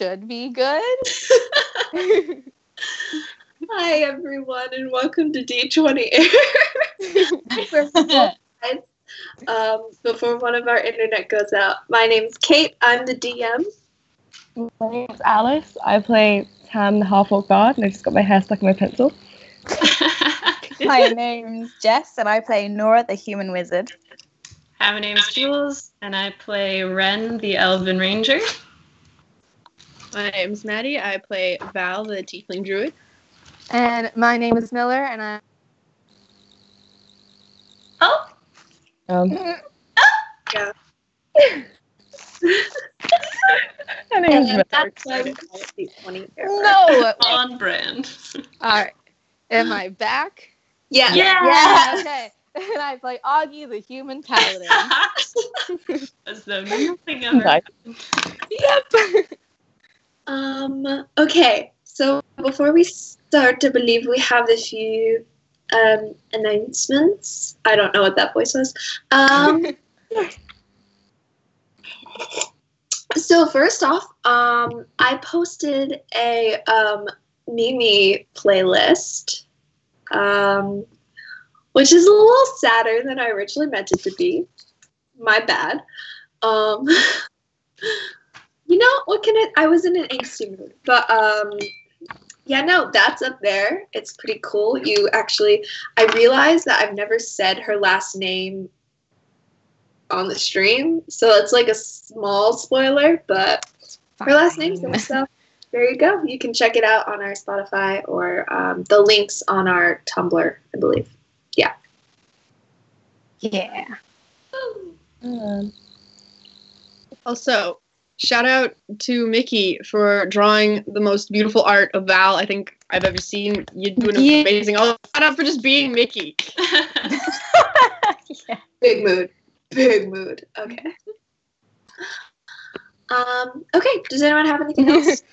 should be good. Hi, everyone, and welcome to D20 before one of our internet goes out. My name's Kate. I'm the DM. My name's Alice. I play Tam, the half-orc bard, and I just got my hair stuck in my pencil. My name's Jess, and I play Nora, the human wizard. Hi, my name's Jules, and I play Ren, the elven ranger. My name's Maddie. I play Val, the tiefling druid. And my name is Miller, and I... Yeah. My name's Miller. That's why we call it D20. No! On brand. Alright. Am I back? Yeah. Yeah. Okay. And I play Augie, the human paladin. As though nothing ever Nice. Yep. Okay, so before we start, I believe we have a few announcements. I don't know what that voice was. So first off, I posted a Mimi playlist, which is a little sadder than I originally meant it to be. My bad. You know, what can I was in an angsty mood. But, yeah, no, that's up there. It's pretty cool. I realized that I've never said her last name on the stream. So it's like a small spoiler, but her last name's there. So there you go. You can check it out on our Spotify or the links on our Tumblr, I believe. Yeah. Yeah. Also, shout out to Mickey for drawing the most beautiful art of Val I think I've ever seen. You're doing amazing. Oh, shout out for just being Mickey. Yeah. Big mood. Big mood. Okay. Okay, does anyone have anything else?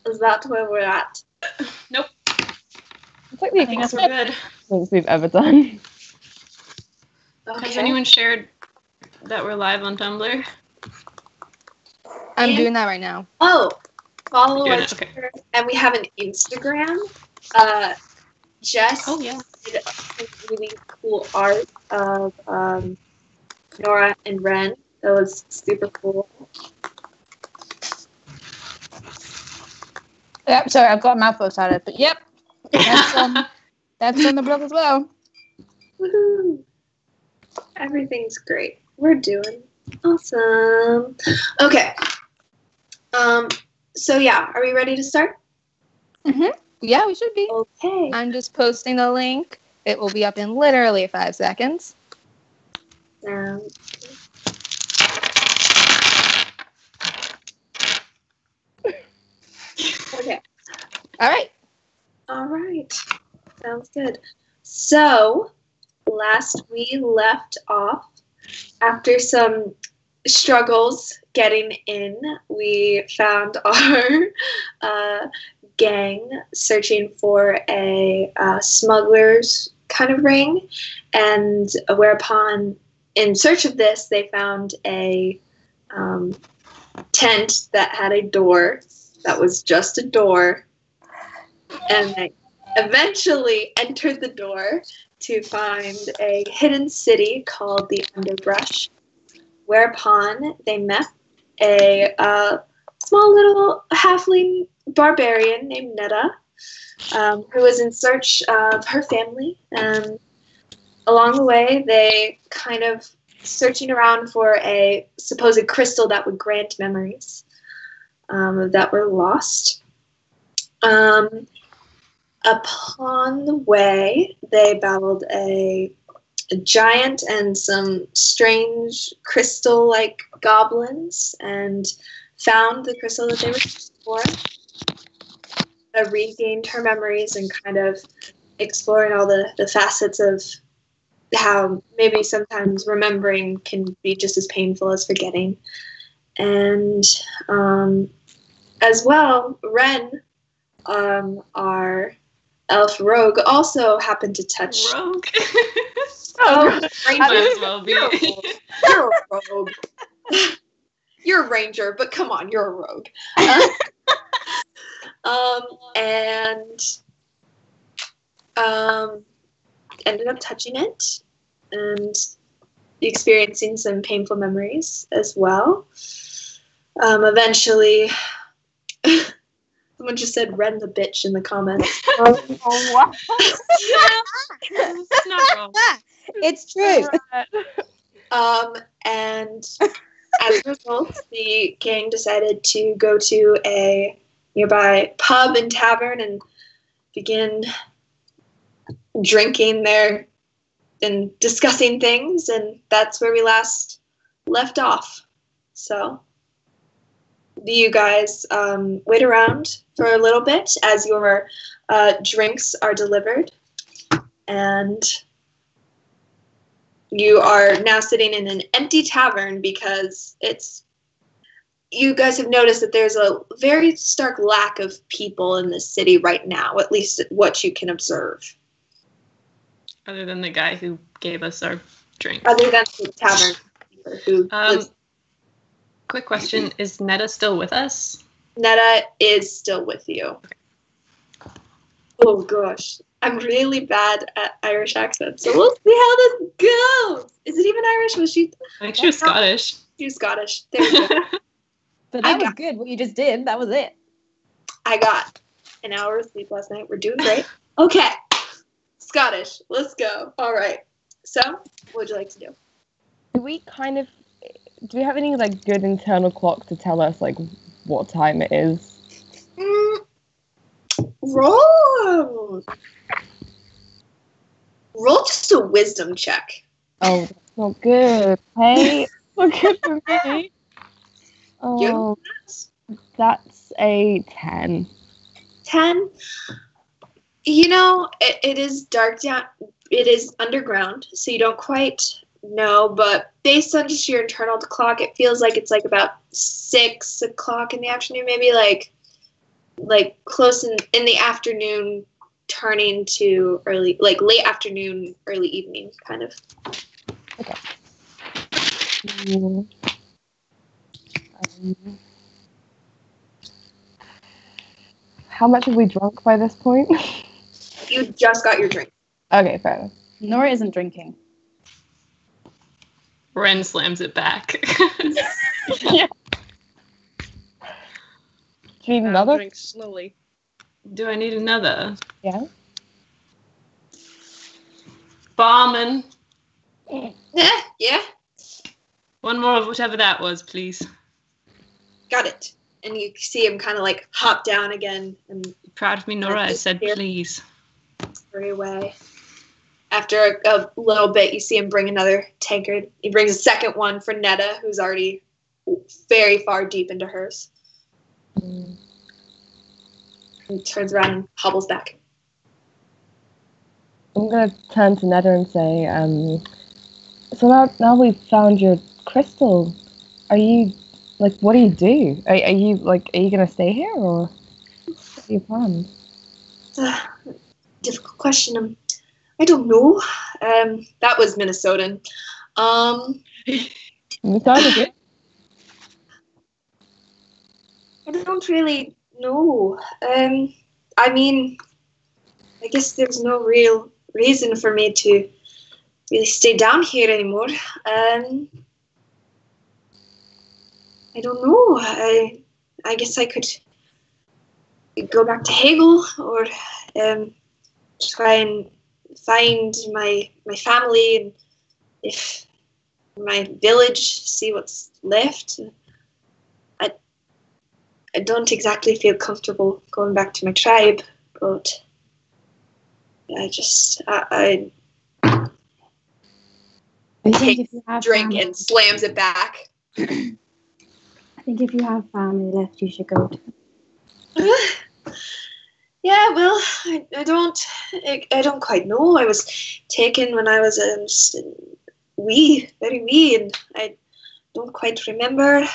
Is that where we're at? Nope. It's like the I think we're good. things we've ever done. Okay. Has anyone shared that we're live on Tumblr? I'm doing that right now. Oh, follow You're our doing it, okay. Twitter, and we have an Instagram. Jess did some really cool art of Nora and Ren. That was super cool. Yep, sorry, I've got a mouthful started, but yep. That's on the blog as well. Woohoo! Everything's great. We're doing awesome. Okay. So yeah, are we ready to start? Yeah, we should be. Okay. I'm just posting the link. It will be up in literally 5 seconds. Okay. All right. Sounds good. So, last we left off, after some struggles getting in, we found our gang searching for a smuggler's kind of ring, and whereupon, in search of this, they found a tent that had a door that was just a door, and they eventually entered the door to find a hidden city called the Underbrush, whereupon they met a small little halfling barbarian named Netta, who was in search of her family. And along the way, they kind of searching around for a supposed crystal that would grant memories that were lost. Upon the way, they battled a giant and some strange crystal-like goblins and found the crystal that they were searching for. Regained her memories and kind of exploring all the facets of how maybe sometimes remembering can be just as painful as forgetting. And as well, Ren, our elf rogue, also happened to touch. Rogue. Oh, Might as well be. You're a rogue. You're a ranger, but come on, you're a rogue. And ended up touching it and experiencing some painful memories as well. Eventually, someone just said "Ren the bitch" in the comments. Wow. It's not wrong. It's true. And as a result, the gang decided to go to a nearby pub and tavern and begin drinking there and discussing things, and that's where we last left off. So you guys wait around for a little bit as your drinks are delivered, and you are now sitting in an empty tavern because you guys have noticed that there's a very stark lack of people in this city right now, at least what you can observe. Other than the guy who gave us our drinks. Other than the tavern keeper who lives. Quick question, is Netta still with us? Netta is still with you. Oh gosh, I'm really bad at Irish accents, so we'll see how this goes. Is it even Irish? Was she? I think she was Scottish. She was Scottish. There we go. But that was good. What you just did, that was it. I got an hour of sleep last night. We're doing great. Okay. Scottish. Let's go. All right. So, what would you like to do? Do we have any like good internal clock to tell us like what time it is? Roll just a wisdom check. Oh, that's not good. Hey, not good for me. Oh, that's a 10. 10. You know, it is dark down. It is underground, so you don't quite know. But based on just your internal clock, it feels like it's like about 6 o'clock in the afternoon, maybe like close in the afternoon, turning to early, like late afternoon, early evening, kind of. Okay. How much have we drunk by this point? You just got your drink. Okay, fair enough. Nora isn't drinking. Ren slams it back. Yeah. Do you need another? Drink slowly. Do I need another? Yeah. Barman. Yeah. One more of whatever that was, please. Got it. And you see him kind of like hop down again and Proud of me, Nora. I said please. hurry away. After a little bit, you see him bring another tankard. He brings a second one for Netta, who's already very far deep into hers. He turns around and hobbles back. I'm gonna turn to Netta and say, so now we've found your crystal. Are you like, what do you do? Are you gonna stay here or what are your plans? It's a difficult question. I don't know. That was Minnesotan. It sounded good. I don't really know. I mean, I guess there's no real reason for me to really stay down here anymore. I don't know. I guess I could go back to Hegel or try and find my family and if my village, see what's left. I don't exactly feel comfortable going back to my tribe, but I think take if you have drink family, and slams it back. I think if you have family left, you should go to them. Yeah, well, I don't quite know. I was taken when I was very wee, and I don't quite remember.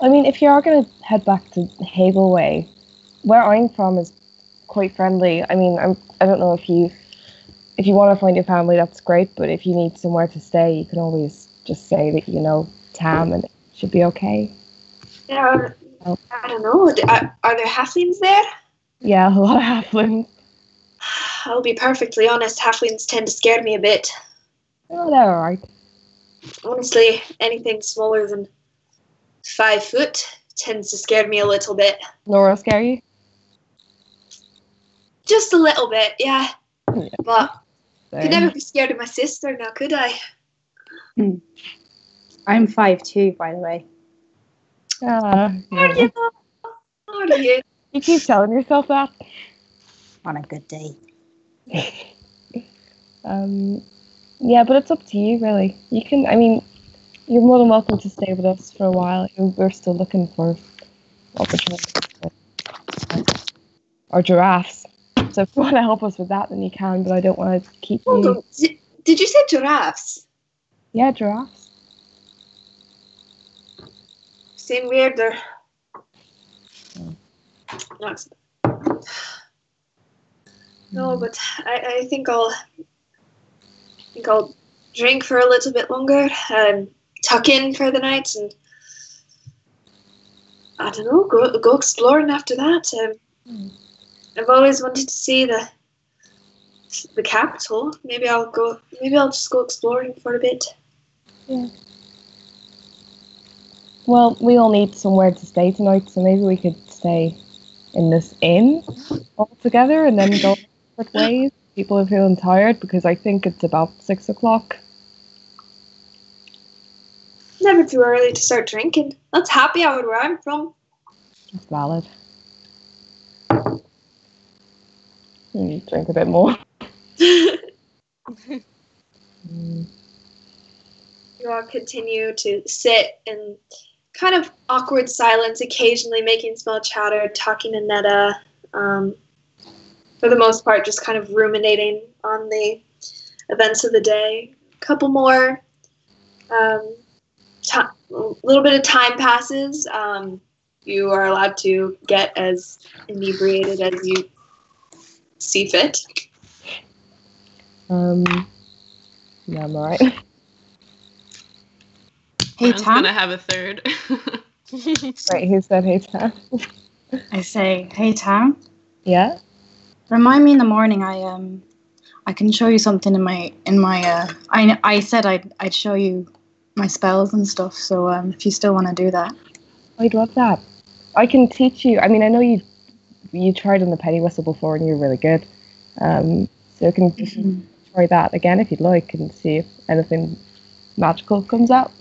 I mean, if you are going to head back to Hegel Way, where I'm from is quite friendly. I mean, I don't know if you want to find your family, that's great. But if you need somewhere to stay, you can always just say that you know Tam and it should be okay. Yeah, I don't know. Are there halflings there? Yeah, a lot of halflings. I'll be perfectly honest, halflings tend to scare me a bit. Oh, they're alright. Honestly, anything smaller than 5 foot tends to scare me a little bit. Nora scare you? Just a little bit, yeah. Yeah. But Same. could never be scared of my sister now, could I? I'm 5'2", by the way. Ah, Are you? Are you? you keep telling yourself that. On a good day. Yeah, but it's up to you, really. You can, I mean, you're more than welcome to stay with us for a while. We're still looking for opportunities or giraffes. So if you want to help us with that, then you can, but I don't want to keep Hold you. on. Did you say giraffes? Yeah, giraffes. Seem weird. They're... No, but I think I'll drink for a little bit longer and tuck in for the night, and I don't know, go exploring after that. I've always wanted to see the capital. Maybe I'll just go exploring for a bit. Yeah. Well, we all need somewhere to stay tonight, so maybe we could stay in this inn all together and then go separate ways. People are feeling tired because I think it's about 6 o'clock. Never too early to start drinking. That's happy hour where I'm from. That's valid. Drink a bit more. You all continue to sit in kind of awkward silence, occasionally making small chatter, talking to Netta. For the most part, just kind of ruminating on the events of the day. A couple more, a little bit of time passes. You are allowed to get as inebriated as you see fit. Yeah, I'm alright. Hey, I was Tam. gonna have a third. Right, who said hey, Tam? I say, hey, Tam. Yeah? Remind me in the morning. I can show you something in my. I said I'd show you my spells and stuff. So if you still want to do that. I'd love that. I can teach you. I mean, I know you tried on the penny whistle before and you're really good. So you can try that again if you'd like and see if anything magical comes out.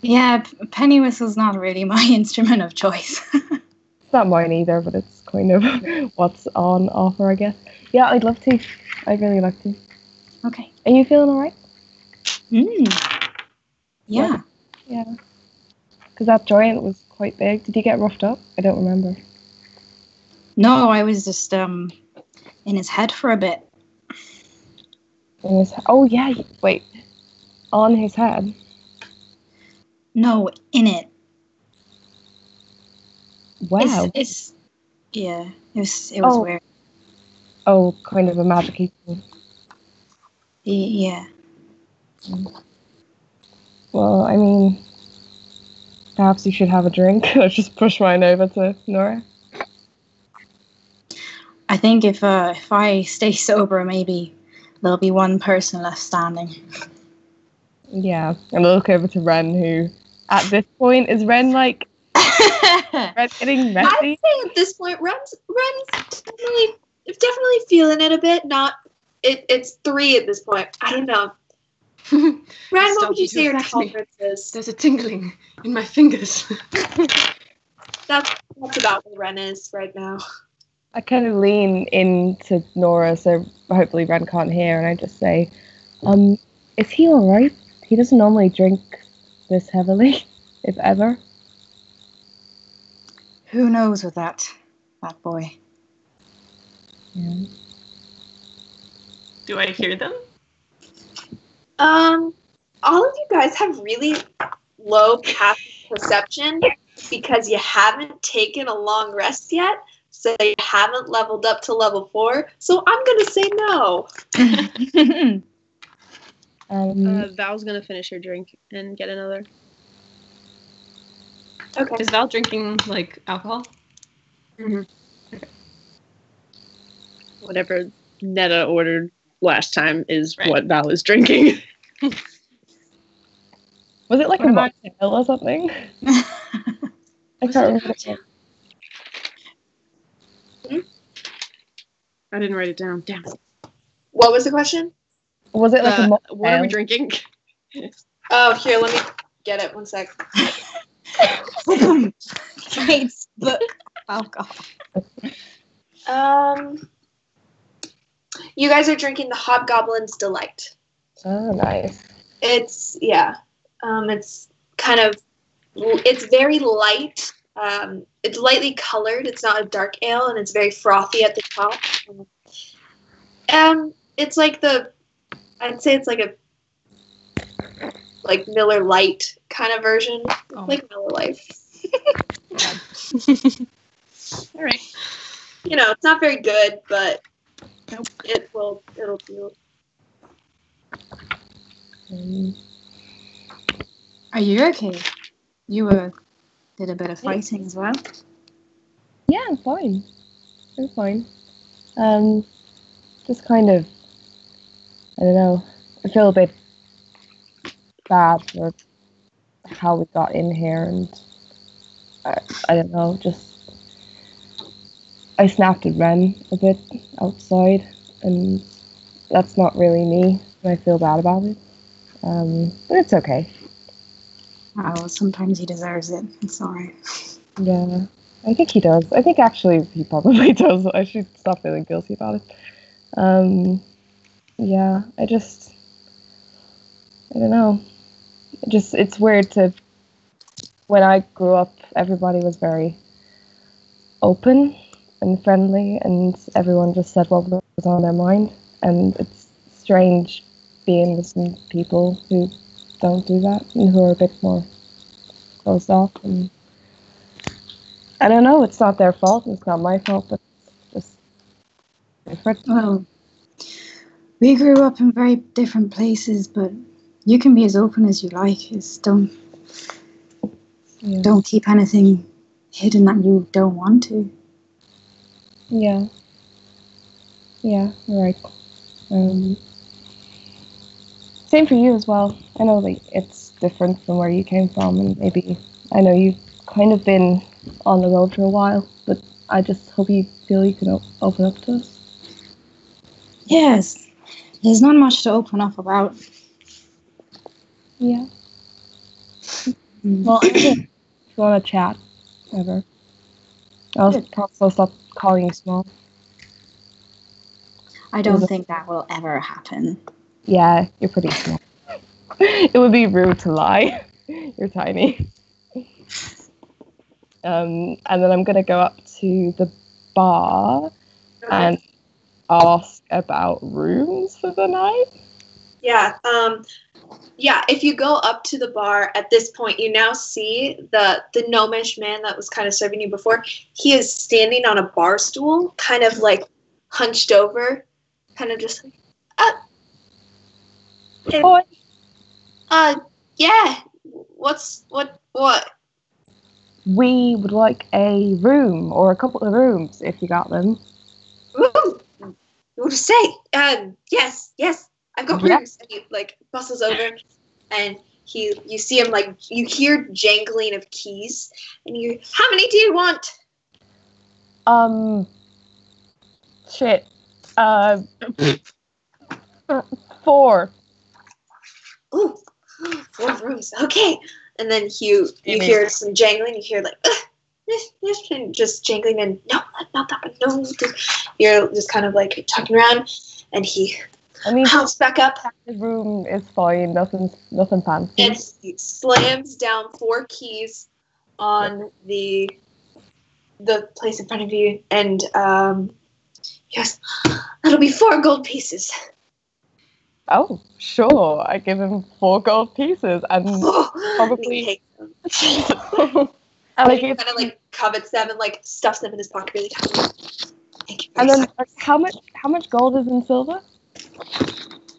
Yeah, penny whistle's not really my instrument of choice. It's not mine either, but it's kind of what's on offer, I guess. Yeah, I'd love to. I'd really like to. Okay. Are you feeling alright? Yeah. Yeah. Because that giant was quite big. Did you get roughed up? I don't remember. No, I was just in his head for a bit. Oh, yeah. Wait. On his head? No, in it. Wow. Yeah. It was Oh. weird. Oh, kind of a magic-y thing. Yeah. Well, I mean, perhaps you should have a drink. I'll just push mine over to Nora. I think if I stay sober, maybe there'll be one person left standing. Yeah, and I look over to Ren, who, at this point, is Ren like Ren getting I'd messy? say at this point, Ren's definitely feeling it a bit. It's 3 at this point. I don't know. Ren, what would you say your tolerance is? There's a tingling in my fingers. That's about where Ren is right now. I kind of lean into Nora, so hopefully Ren can't hear, and I just say, is he alright? He doesn't normally drink this heavily, if ever. Who knows with that boy? Yeah. Do I hear them? All of you guys have really low passive perception because you haven't taken a long rest yet, so you haven't leveled up to level 4. So I'm gonna say no. Val's gonna finish her drink and get another. Okay. Is Val drinking like alcohol? Whatever Netta ordered last time is Right. what Val is drinking. Was it like What a about- mocktail or something? I Was can't it a remember. cocktail? I didn't write it down. Damn it. What was the question? Was it like a mocktail? What are we drinking? Oh, here, let me get it. 1 sec. Kate's book of alcohol. You guys are drinking the Hobgoblin's Delight. Oh, nice. It's it's kind of, it's very light. It's lightly colored. It's not a dark ale, and it's very frothy at the top. It's like I'd say it's like a Miller Lite kind of version, like Miller Lite. All right. You know, it's not very good, but Nope. it'll do. Are you okay? You did a bit of fighting as well. Yeah, I'm fine. I'm fine. Just kind of, I don't know. I feel a bit bad for how we got in here, and I don't know. Just I snapped at Ren a bit outside, and that's not really me, and I feel bad about it. But it's okay. Oh, sometimes he deserves it. It's alright. Yeah, I think he does. I think actually he probably does. I should stop feeling guilty about it. Yeah, I don't know. It's weird when I grew up, everybody was very open and friendly, and everyone just said what was on their mind. And it's strange being with some people who don't do that and who are a bit more closed off. And I don't know, it's not their fault, it's not my fault, but it's just different. Well, we grew up in very different places, but you can be as open as you like. Just don't keep anything hidden that you don't want to. Yeah. Yeah, you're right. Same for you as well. I know like it's different from where you came from, and maybe I know you've kind of been on the road for a while, but I just hope you feel you can open up to us. Yes, there's not much to open up about. Yeah. Well, if you want to chat, ever, I'll probably stop calling you small. I don't think that will ever happen. Yeah, you're pretty small. It would be rude to lie. You're tiny. And then I'm gonna go up to the bar and ask about rooms for the night. Yeah. If you go up to the bar at this point, you now see the gnomish man that was kind of serving you before. He is standing on a bar stool, kind of like hunched over, kind of just like, yeah. What? We would like a room or a couple of rooms if you got them. Ooh, you want to say? Yes, I've got rooms. And he like bustles over, and you see him like you hear jangling of keys, and you, how many do you want? Shit. 4. Ooh, 4 rooms. Okay. And then you hear some jangling. You hear like, just jangling, and no, not that one. No, you're just kind of like talking around, and he pops back up. The room is fine. Nothing fancy. And he slams down 4 keys on the place in front of you, and he goes, "That'll be 4 gold pieces." Oh, sure. I give him 4 gold pieces, and probably. And he kind of like covets them and like stuffs them in his pocket really tight. Thank you. And then, how much gold is in silver?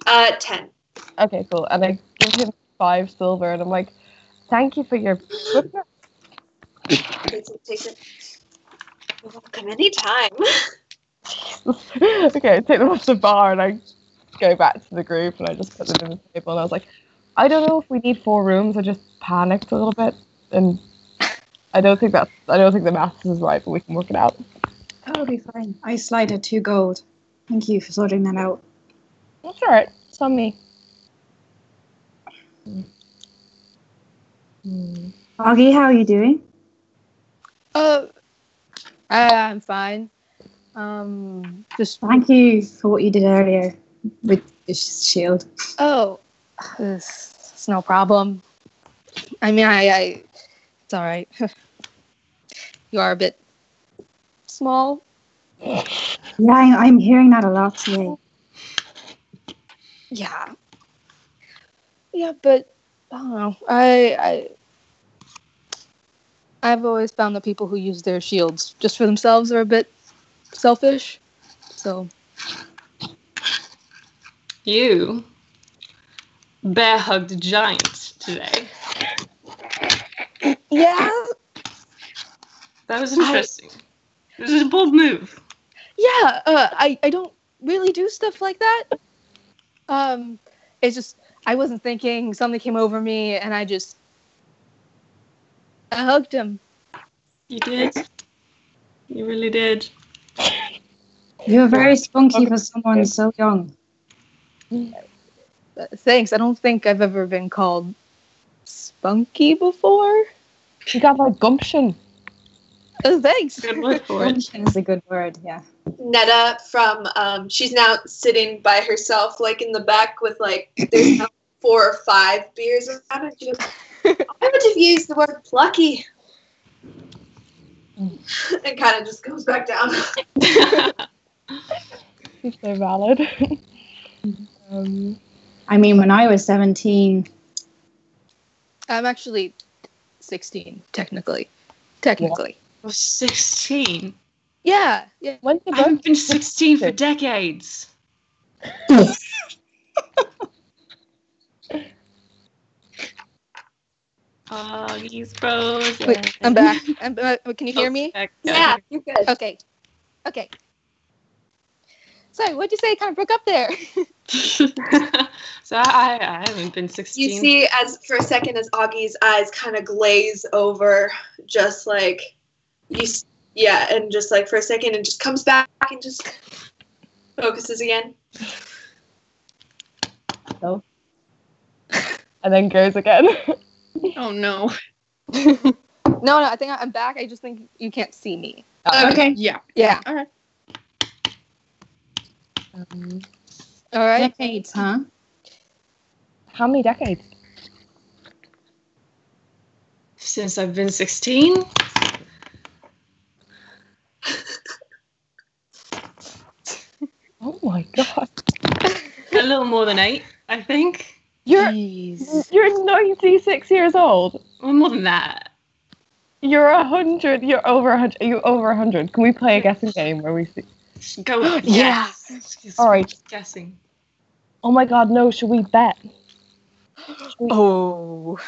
10. Okay, cool. And I give him 5 silver, and I'm like, thank you for your swiftness. Takes it. You're welcome anytime. Okay, I take them off the bar, and I go back to the group, and I just put them in the table, and I was like, I don't know if we need 4 rooms. I just panicked a little bit, and I don't think the maths is right, but we can work it out. That'll be fine. I slided 2 gold. Thank you for sorting that out. That's alright. It's on me. Augie, how are you doing? I'm fine. Just Thank you for what you did earlier with the shield. it's no problem. I mean, I it's all right. You are a bit small. Yeah, I'm hearing that a lot today. Yeah, but I don't know. I've always found that people who use their shields just for themselves are a bit selfish. So You bear hugged a giant today. yeah, That was interesting. This is a bold move. yeah. I don't really do stuff like that. It's just I wasn't thinking. Something came over me, and I hugged him. You did. You really did. You're very spunky for someone so young. Thanks. I don't think I've ever been called spunky before. You got like gumption. Thanks. Good word for it. Gumption is a good word, yeah. Netta from she's now sitting by herself, like in the back with like there's now 4 or 5 beers around her. She goes, I would have used the word plucky. And kind of just goes back down. It's so valid. I mean, when I was 17, I'm actually 16, technically. I was 16. Yeah. When's I the haven't been 16 for decades. He's frozen. Wait, I'm back. Can you hear me? Yeah, you're good. Okay. Sorry, what'd you say? Kind of broke up there. So I haven't been 16. You see, as for a second, as Augie's eyes kind of glaze over, just like and just like for a second, and just comes back and just focuses again. No. And then goes again. Oh no. No, I think I'm back. I just think you can't see me. Okay. Yeah. Yeah. All right. All right. decades, huh? How many decades? Since I've been 16. Oh my god. A little more than 8, I think. You're Jeez. 96 years old. Well, more than that. You're 100. You're over 100. Are you over 100? Can we play a guessing game where we see? Go. Yeah. Yes. All right. Guessing. Oh my god, no. Should we bet? Oh.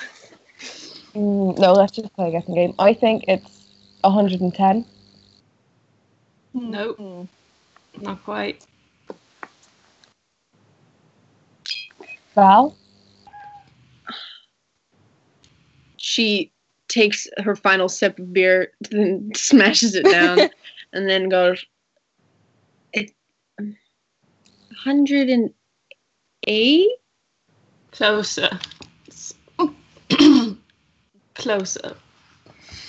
No, let's just play a guessing game. I think it's 110. Nope. Not quite. Val? She takes her final sip of beer, then smashes it down, and then goes, "It's 108." Closer. Closer.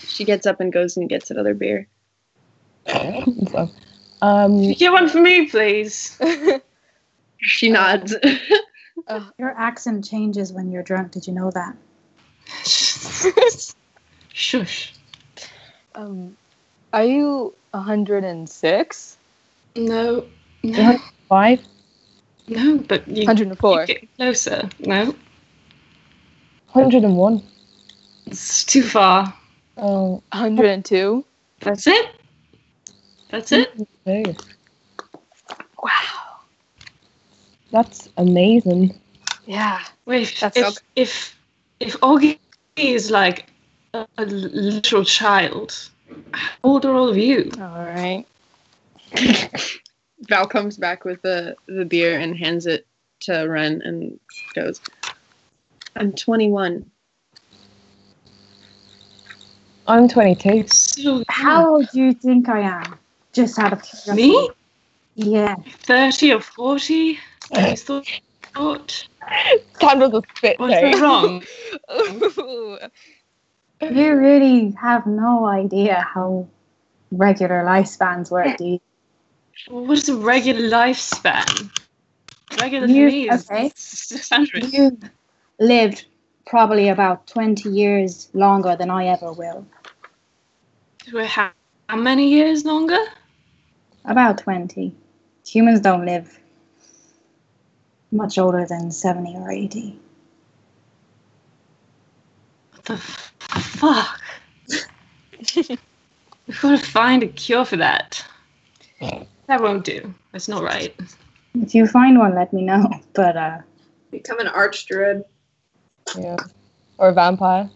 She gets up and goes and gets another beer. So, Get one for me, please. She nods. Your accent changes when you're drunk. Did you know that? Shush. Are you 106? No. 105? No, but you 104. you get closer. No. 101. It's too far. Oh, 102. That's it? That's it? okay. Wow. That's amazing. Yeah. Wait, That's if Augie is like a literal child, how old are all of you? all right. Val comes back with the beer and hands it to Ren and goes, I'm 21. I'm 22. So How old do you think I am? Just out of curiosity. me? Yeah. 30 or 40? I thought. Candle's a spit What's take. that wrong? You really have no idea how regular lifespans work, do you? What is a regular lifespan? Regular for You- me is okay. 600. You lived probably about 20 years longer than I ever will. Wait, how many years longer? About 20. Humans don't live much older than 70 or 80. What the fuck? We've got to find a cure for that. That won't do. That's not right. If you find one, let me know. But Become an archdruid. Yeah. Or a vampire.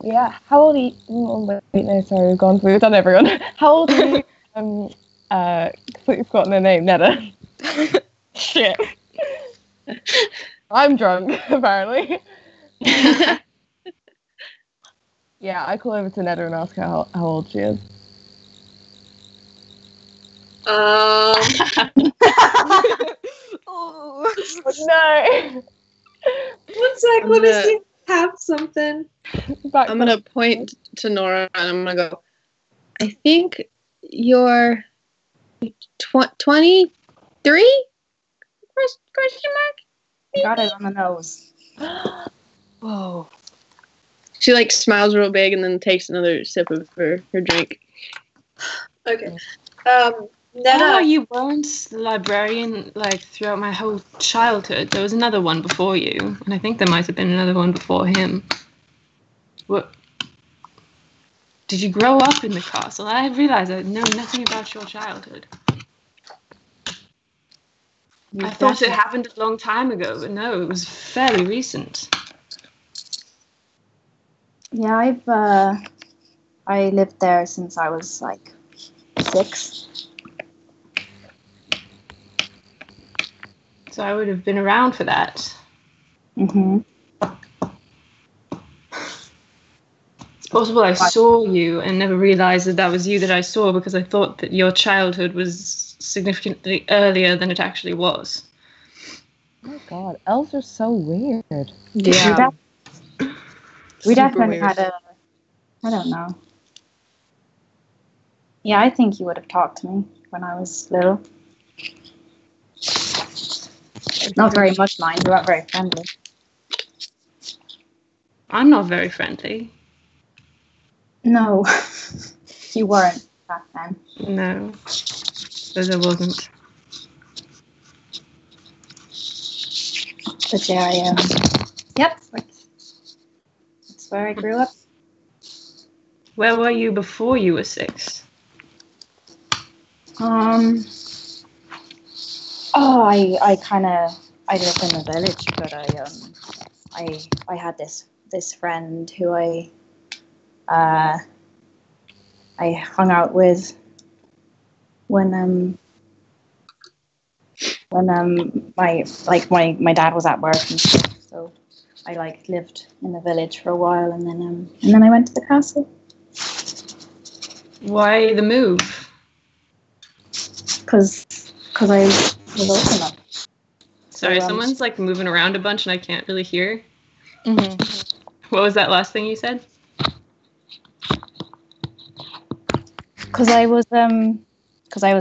Yeah. How old are you? Oh, wait, no, sorry, we've gone through. We've done everyone. How old are you? Completely forgotten their name. Netta. Shit. I'm drunk, apparently. Yeah, I call over to Netta and ask her how old she is. Oh. No. One sec, let me see if I have something. I'm gonna point to Nora and I'm gonna go, I think you're 23? Question mark? got it on the nose. Whoa. She like smiles real big and then takes another sip of her drink. Okay. Oh, Netta, you weren't the librarian like throughout my whole childhood. There was another one before you, and I think there might have been another one before him. What? Did you grow up in the castle? I realized I know nothing about your childhood. I thought it happened a long time ago, but no, it was fairly recent. Yeah, I lived there since I was like 6. So I would have been around for that. Mm-hmm. It's possible I saw you and never realized that was you that I saw because I thought that your childhood was significantly earlier than it actually was. Oh my god, elves are so weird. Yeah. We Super definitely weird. had I don't know. Yeah, I think you would have talked to me when I was little. Not very much, mind. You weren't very friendly. I'm not very friendly. No, you weren't back then. No, because I wasn't. But yeah, yep, that's where I grew up. Where were you before you were 6? I lived in the village, but I had this friend who I hung out with when my dad was at work and stuff. So I like lived in the village for a while, and then I went to the castle. Why the move? Because I was old enough. Sorry, So, someone's like moving around a bunch and I can't really hear. Mm-hmm. What was that last thing you said? because I was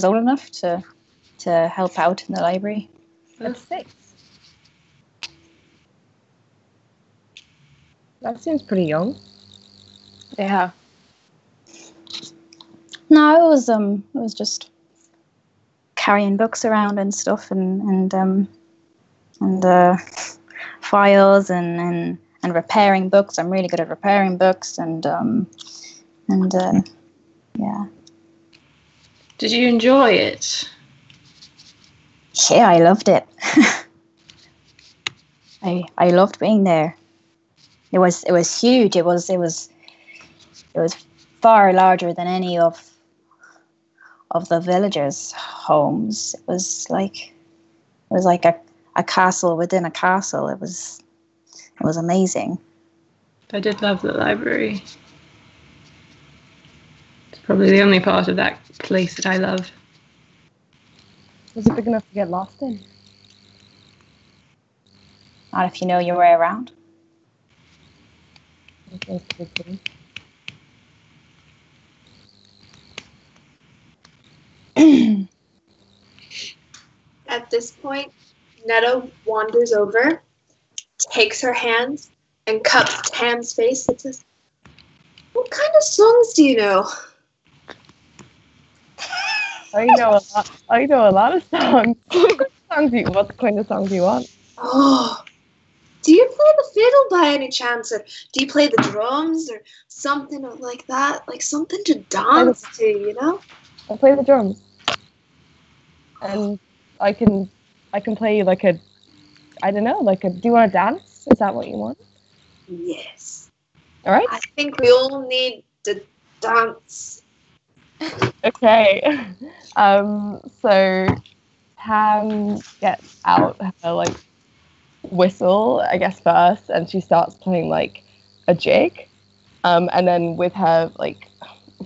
old enough to help out in the library. At 6? That seems pretty young. Yeah. No, it was just carrying books around and stuff and files and repairing books. I'm really good at repairing books and yeah. Did you enjoy it? Yeah, I loved it. I loved being there. It was huge. It was far larger than any of the villagers' homes. It was like a castle within a castle. It was amazing. I did love the library. It's probably the only part of that place that I love. Was it big enough to get lost in? Not if you know your way around. That's a good thing. At this point, Netta wanders over, takes her hands, and cups Tam's face and says, "What kind of songs do you know?" I know a lot. I know a lot of songs. What kind of songs do you want? Oh, do you play the fiddle by any chance? Or do you play the drums or something like that? Like something to dance to, you know? I play the drums, and I can play like a, I don't know, like a. Do you want to dance? Is that what you want? Yes. All right. I think we all need to dance. Okay. So Tam gets out her like whistle, I guess, first, and she starts playing like a jig. And then with her like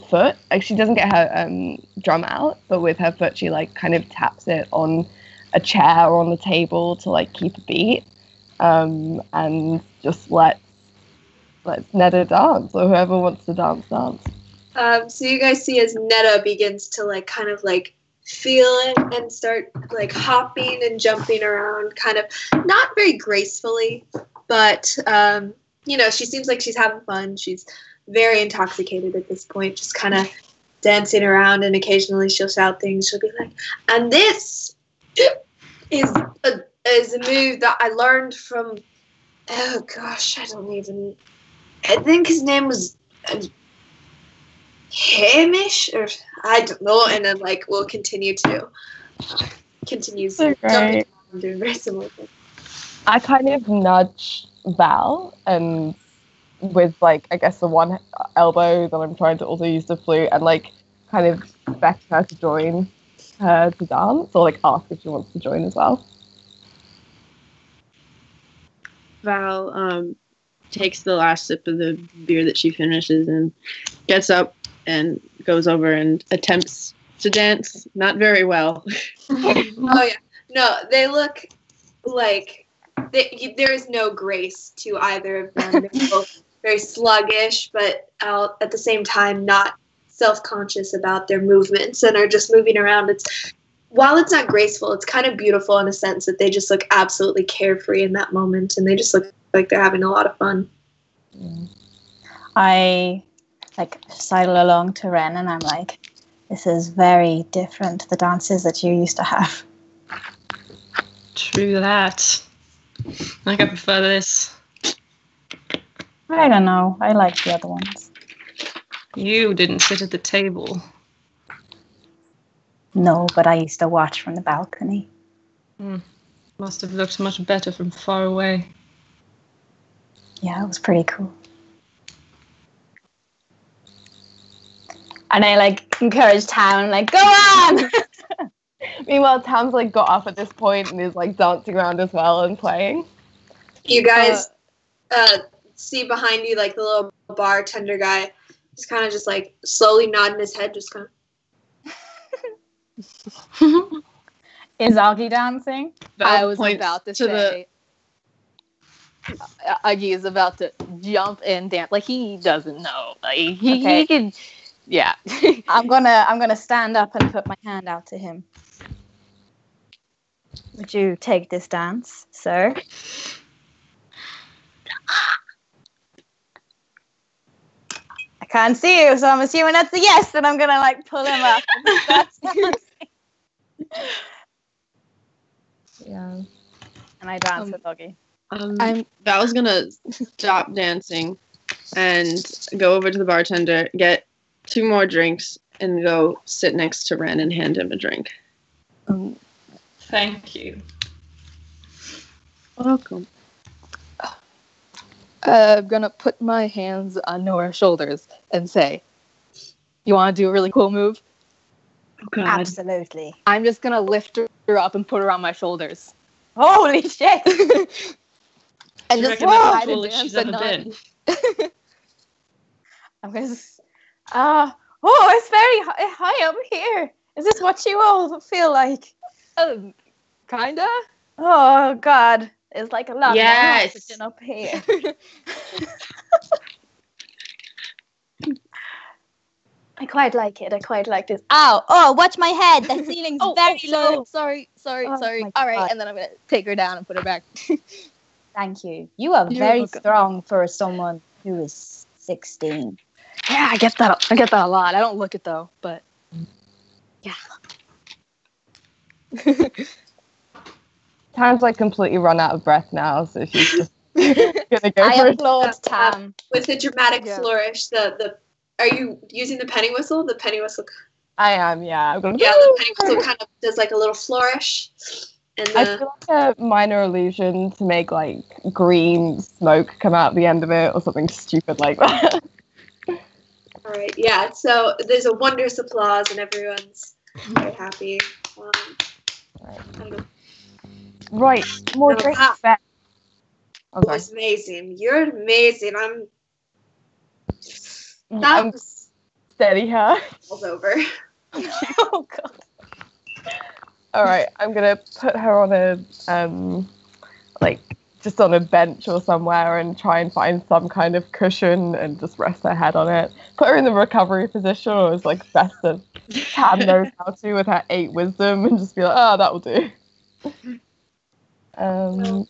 foot, like she doesn't get her drum out, but with her foot she like kind of taps it on a chair or on the table to like keep a beat. And just let's Netta dance, or whoever wants to dance. So you guys see as Netta begins to like kind of like feel it and start like hopping and jumping around, kind of not very gracefully, but you know, she seems like she's having fun. She's very intoxicated at this point, just kind of dancing around, and occasionally she'll shout things. She'll be like, "And this is a move that I learned from, oh gosh, I think his name was Hamish, or I don't know," and then like we'll continues So jumping great. around and doing very similar things. I kind of nudge Val, and with like I guess the one elbow that I'm trying to also use the flute, and like kind of beckon her to join her to dance, or like ask if she wants to join as well. Val takes the last sip of the beer that she finishes and gets up and goes over and attempts to dance. Not very well. Oh yeah, no, they look like there is no grace to either of them. They're both very sluggish, but at the same time not self-conscious about their movements and are just moving around. While it's not graceful, it's kind of beautiful in a sense that they just look absolutely carefree in that moment, and they just look like they're having a lot of fun. I like sidle along to Ren, and I'm like, "This is very different to the dances that you used to have." True that. I think I prefer this. I don't know. I like the other ones. You didn't sit at the table. No, but I used to watch from the balcony. Must have looked much better from far away. Yeah, it was pretty cool. And I like encourage Tam, like, "Go on!" Meanwhile, Tam's like got up at this point and is like dancing around as well and playing. You guys see behind you like the little bartender guy, just kind of just like slowly nodding his head, just kind of. Is Augie dancing? I was about to say. Augie is about to jump and dance. Like he doesn't know. Like he can. Yeah. I'm gonna stand up and put my hand out to him. Would you take this dance, sir? I can't see you, so I'm assuming that's a yes, and I'm gonna like pull him up. Yeah. And I dance with Augie. Val's gonna stop dancing and go over to the bartender, get 2 more drinks, and go sit next to Ren and hand him a drink. Thank you. Welcome. I'm gonna put my hands on Nora's shoulders and say, "You want to do a really cool move?" Oh God. Absolutely. I'm just gonna lift her up and put her on my shoulders, Holy shit! and Do you just reckon that's try the to coolest she's dance ever and been? I'm gonna. Oh, it's very high up here. Is this what you all feel like? Kinda. Oh God, it's like a lot more Yes. oxygen up here. I quite like it. I quite like this. Ow! Oh, watch my head. The ceiling's very low. Sorry. Oh my All right, God. and then I'm gonna take her down and put her back. Thank you. You are You're very welcome. strong for someone who is 16. Yeah, I get that. I get that a lot. I don't look it though, but yeah. Tam's like completely run out of breath now, so she's just gonna go I for it. applaud Tam. With the dramatic Yeah. flourish, the are you using the penny whistle? The penny whistle. I am, yeah. I'm going. Yeah, the penny whistle kind of does like a little flourish, and I the feel like a minor illusion to make like green smoke come out the end of it or something stupid like that. all right, yeah. So there's a wondrous applause, and everyone's very happy. I don't know. Right, more No, drinks. that Back. Okay. was amazing. You're amazing. That I'm was steady her. all over. Oh God. All right, I'm gonna put her on a like just on a bench or somewhere and try and find some kind of cushion and just rest her head on it. Put her in the recovery position, or as like best that Tam knows how to with her 8 wisdom, and just be like, oh, that will do. Yeah.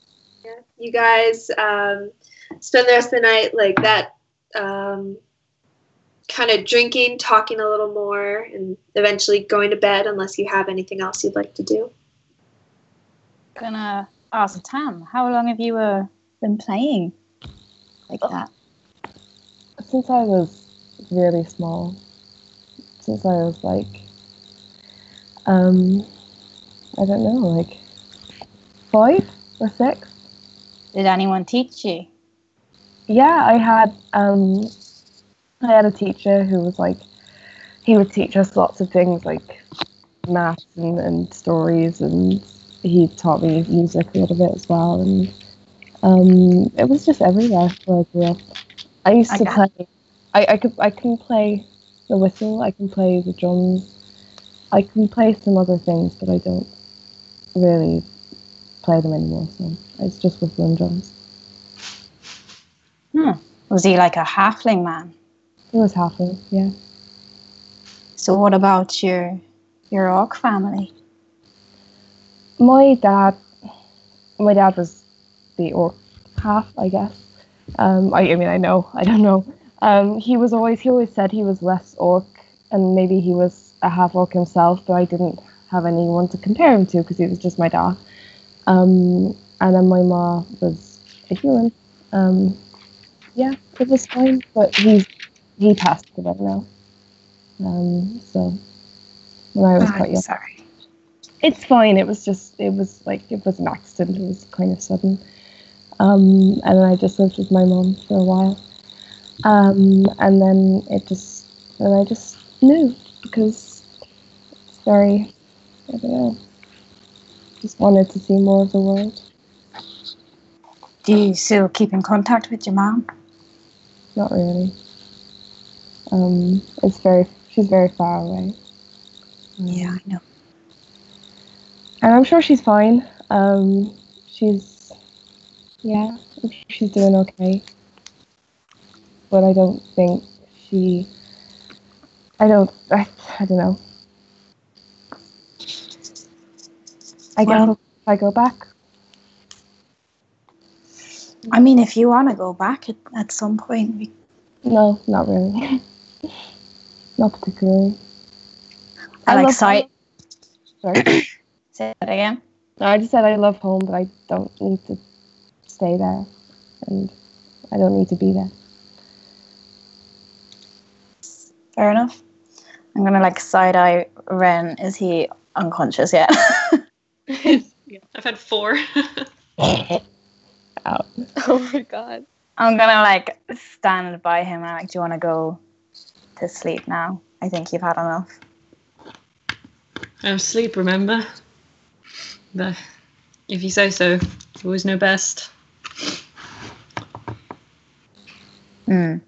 You guys spend the rest of the night like that, kind of drinking, talking a little more, and eventually going to bed unless you have anything else you'd like to do. Gonna ask Tam, how long have you been playing like that? Since I was really small, since I was like, I don't know, like 5 or 6. Did anyone teach you? Yeah, I had a teacher who was like, he would teach us lots of things like maths and stories, and he taught me music a little bit as well, and it was just everywhere where I grew up. I used to play. I can play the whistle. I can play the drums. I can play some other things, but I don't really play them anymore. So it's just whistle and drums. Was he like a halfling man? It was halfway, yeah. So what about your orc family? My dad was the orc half, I guess. I mean, I don't know. He always said he was less orc, and maybe he was a half orc himself, but I didn't have anyone to compare him to because he was just my dad. And then my ma was a human. Yeah, it was fine, but he passed away now. So when I was quite young. Sorry. It's fine. It was an accident. It was kind of sudden. And then I just lived with my mom for a while. And then I just moved because it's very, I don't know, just wanted to see more of the world. Do you still keep in contact with your mom? Not really. She's very far away. Yeah, I know. And I'm sure she's fine. She's doing okay. But I don't think I don't know. I guess if I go back. I mean, if you want to go back at some point. No, not really. Not particularly. I like sight. Sorry. Say that again. No, I just said I love home, but I don't need to stay there, and I don't need to be there. Fair enough. I'm gonna like side eye Ren. Is he unconscious yet? I've had 4. Out. Oh my god. I'm gonna like stand by him and like, do you want to go to sleep now? I think you've had enough. I'm asleep, remember? But if you say so, always know best. We're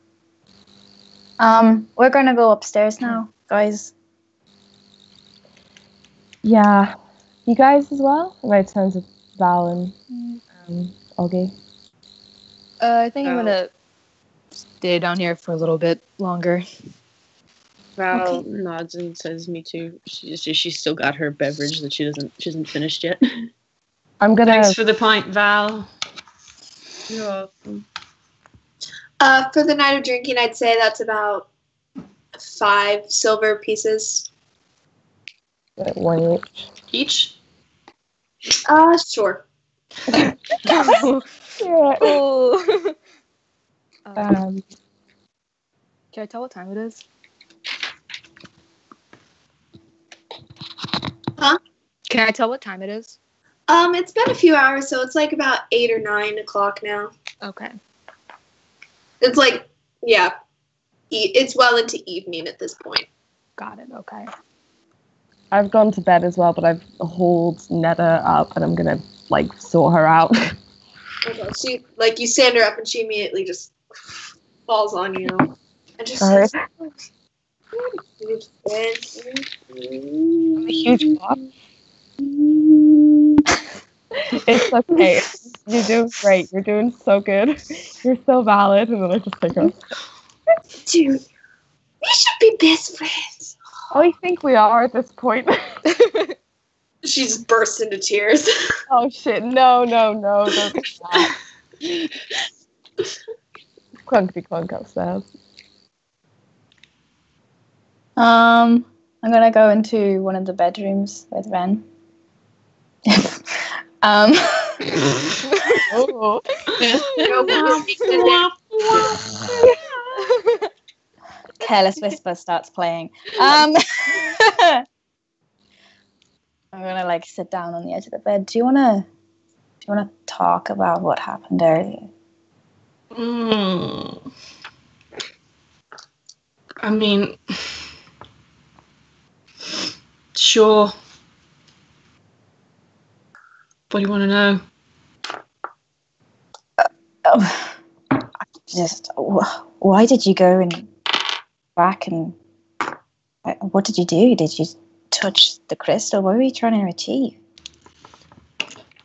gonna go upstairs now, guys. Yeah. You guys as well? Right, terms of Val and Augie. I think I'm gonna stay down here for a little bit longer. Val nods and says, "Me too." She's still got her beverage that she hasn't finished yet. I'm gonna. Thanks for the pint, Val. You're welcome. For the night of drinking, I'd say that's about 5 silver pieces. Get 1 each. Each? Sure. Yeah. Oh. Um, Can I tell what time it is? Huh? Can I tell what time it is? It's been a few hours, so it's like about 8 or 9 o'clock now. Okay. It's like, yeah, it's well into evening at this point. Got it. Okay. I've gone to bed as well, but I've hauled Netta up and I'm gonna like sort her out. Okay, she, like, you stand her up and she immediately just falls on you and just Sorry. says, I'm a huge flop. It's okay. You're doing great. You're doing so good. You're so valid. And then I just take her. dude, we should be best friends. I think we are at this point. She just bursts into tears. Oh shit! No! Don't do that. Clunkety clunk upstairs. I'm gonna go into one of the bedrooms with Ren. Oh. Careless Whisper starts playing. I'm gonna like sit down on the edge of the bed. Do you wanna talk about what happened earlier? I mean, sure. What do you want to know? Just why did you go and back and what did you do? Did you touch the crystal? What were you trying to achieve?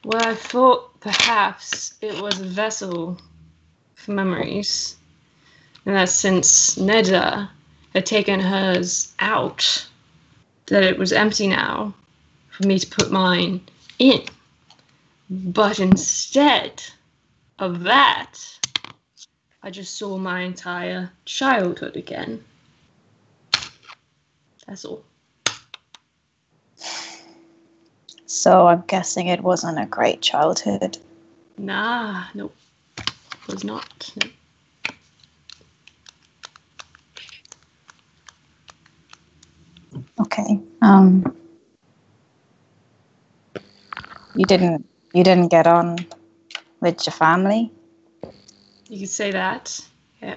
Well, I thought perhaps it was a vessel for memories. And that since Neda had taken hers out, that it was empty now for me to put mine in. But instead of that, I just saw my entire childhood again. That's all. So I'm guessing it wasn't a great childhood. Nah, nope. It was not. No. Okay. You didn't get on with your family? You could say that. Yeah.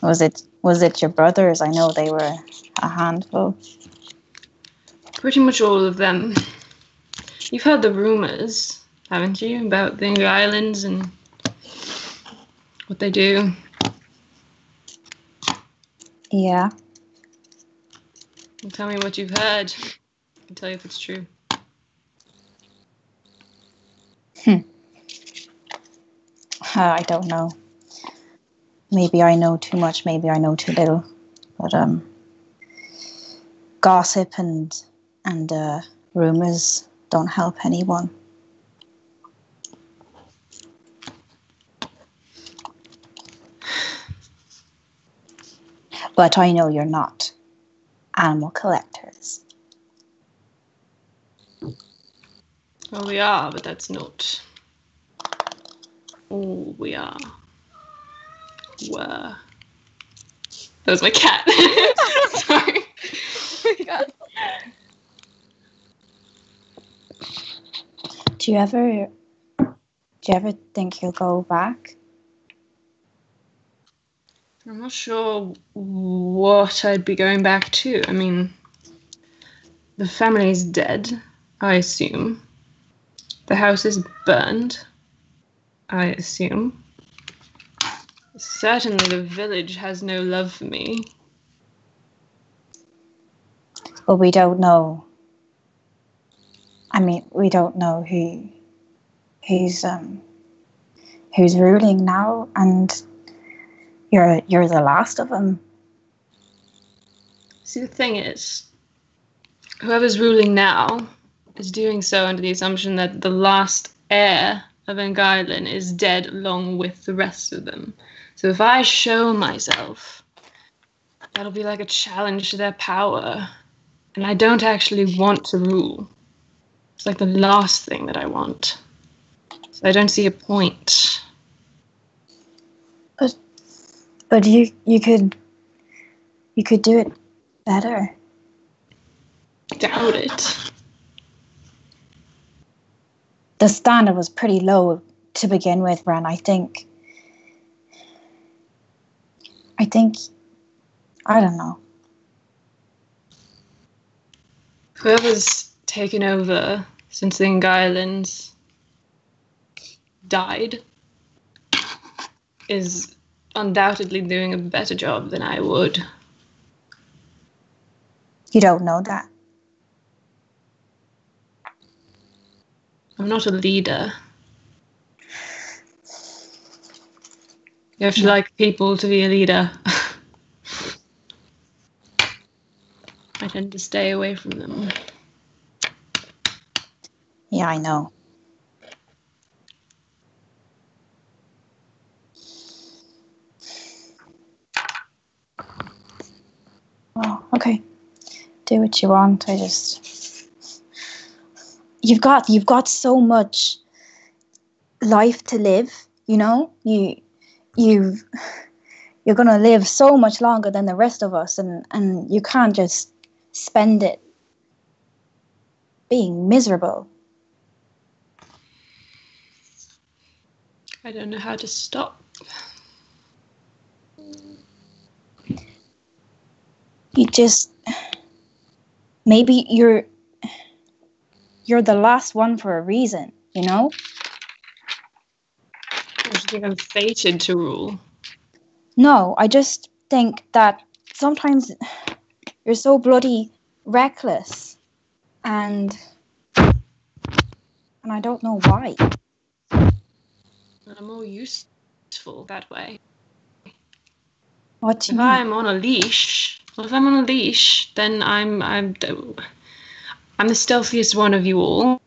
Was it your brothers? I know they were a handful. Pretty much all of them. You've heard the rumors, haven't you, about the islands and what they do? Yeah. Well, tell me what you've heard. I can tell you if it's true. I don't know. Maybe I know too much, maybe I know too little. But gossip and rumors don't help anyone. But I know you're not animal collectors. Well, we are, but that's not all we are. Were. That was my cat. Sorry. Oh my god. Do you ever think he'll go back? I'm not sure what I'd be going back to. I mean, the family's dead, I assume. The house is burned, I assume. Certainly the village has no love for me. Well, we don't know. I mean, we don't know who's ruling now, and you're the last of them. See, the thing is, whoever's ruling now is doing so under the assumption that the last heir of Engailen is dead along with the rest of them. So if I show myself, that'll be like a challenge to their power. And I don't actually want to rule. It's like the last thing that I want. So I don't see a point. But you could do it better. Doubt it. The standard was pretty low to begin with, Ren. I think I don't know. Whoever's taken over since the Engailands died is undoubtedly doing a better job than I would. You don't know that. I'm not a leader. You have to like people to be a leader. I tend to stay away from them. Yeah, I know. Oh, okay. Do what you want. You've got so much life to live, you know? You're gonna live so much longer than the rest of us, and you can't just spend it being miserable. I don't know how to stop. You just maybe you're the last one for a reason, you know? I just think I'm fated to rule. No, I just think that sometimes you're so bloody reckless, and I don't know why. I'm more useful that way. What do If you mean? I'm on a leash, then I'm the stealthiest one of you all.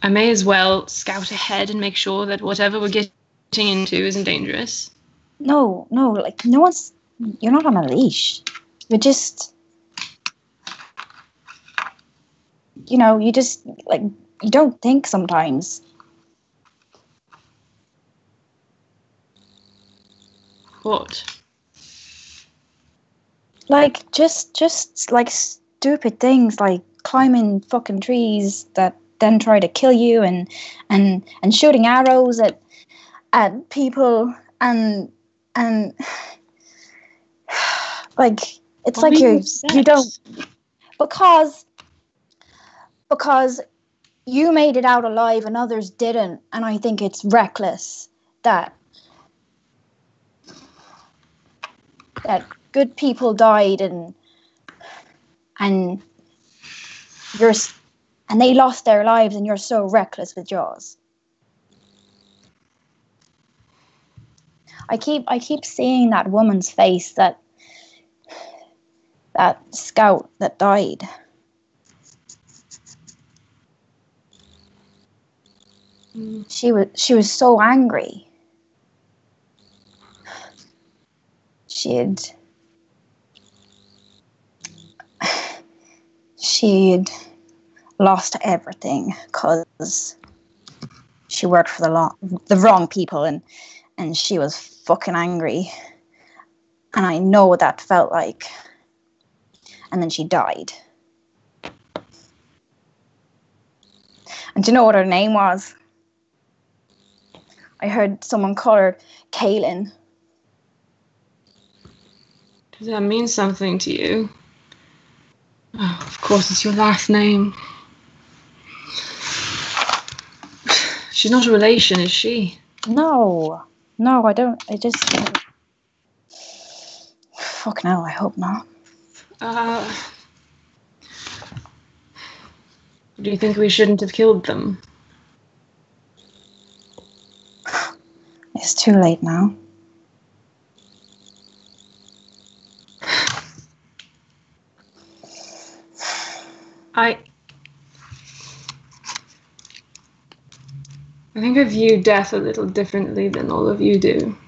I may as well scout ahead and make sure that whatever we're getting into isn't dangerous. No, like no one's. You're not on a leash. You're just. You just like you don't think sometimes. What? Like just like stupid things like climbing fucking trees that then try to kill you, and shooting arrows at people, and like it's Why like are you upset? don't because you made it out alive and others didn't, and I think it's reckless that good people died and you're and they lost their lives, and you're so reckless with yours. I keep seeing that woman's face, that scout that died. She was so angry. She'd lost everything because she worked for the wrong people, and she was fucking angry, and I know what that felt like. And then she died. And do you know what her name was? I heard someone call her Kaylin. Does that mean something to you? Oh, of course, it's your last name. She's not a relation, is she? No, I don't. I just. Fuck no, I hope not. Do you think we shouldn't have killed them? It's too late now. I think I view death a little differently than all of you do.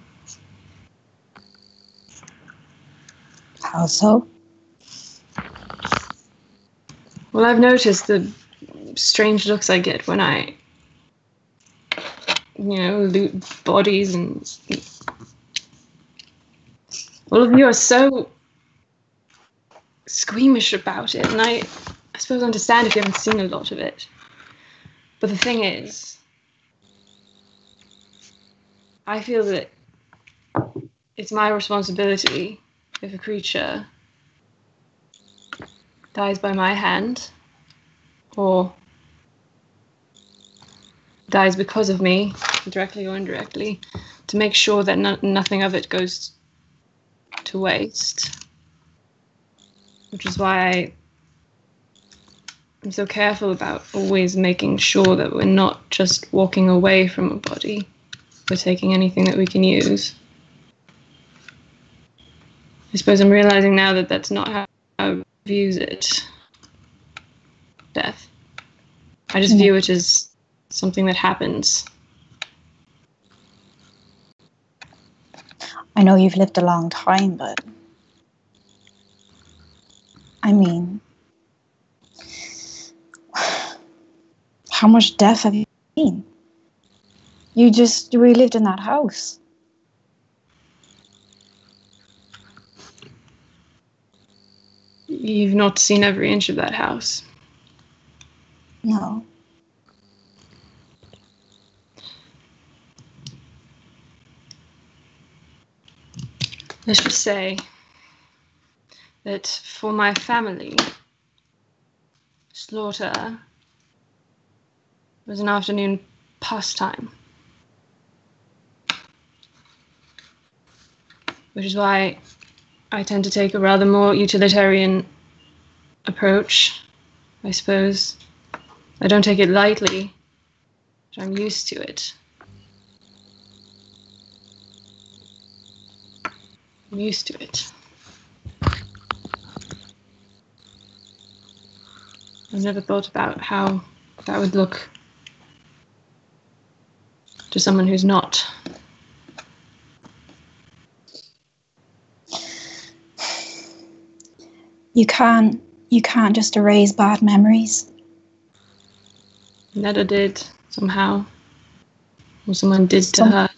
How so? Well, I've noticed the strange looks I get when I, loot bodies, and all of you are so squeamish about it, and I suppose I understand if you haven't seen a lot of it. But the thing is, I feel that it's my responsibility if a creature dies by my hand or dies because of me, directly or indirectly, to make sure that nothing of it goes to waste. Which is why I'm so careful about always making sure that we're not just walking away from a body. We're taking anything that we can use. I suppose I'm realizing now that that's not how I views it. Death. I just view it as something that happens. I know you've lived a long time, but I mean, how much death have you seen? You lived in that house. You've not seen every inch of that house. No. Let's just say that for my family, slaughter was an afternoon pastime. Which is why I tend to take a rather more utilitarian approach, I suppose. I don't take it lightly, but I'm used to it. I'm used to it. I've never thought about how that would look to someone who's not. You can't just erase bad memories. Netta did, somehow. Or someone did to her.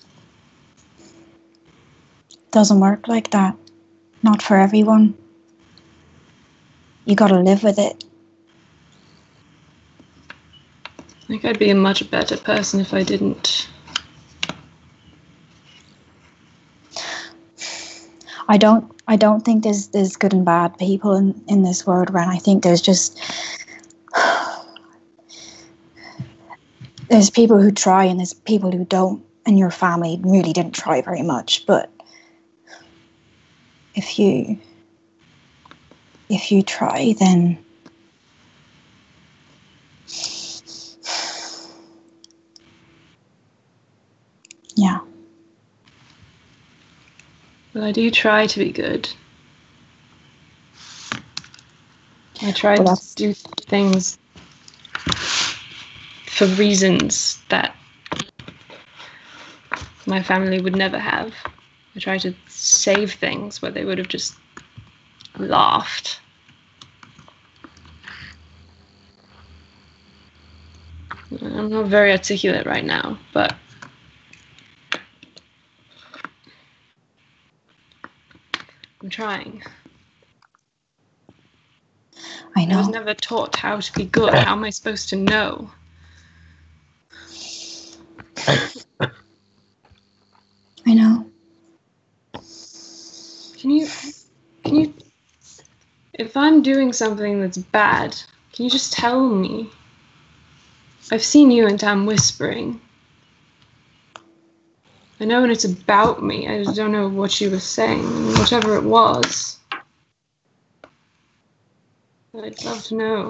Doesn't work like that. Not for everyone. You gotta live with it. I think I'd be a much better person if I didn't. I don't think there's good and bad people in this world, Ren. I think there's people who try and there's people who don't, and your family really didn't try very much, but if you try, then yeah. Well, I do try to be good. I try to do things for reasons that my family would never have. I try to save things where they would have just laughed. I'm not very articulate right now, but I'm trying. I know. I was never taught how to be good. How am I supposed to know? I know. Can you, if I'm doing something that's bad, can you just tell me? I've seen you in town whispering. I know when it's about me, I just don't know what she was saying, whatever it was. I'd love to know.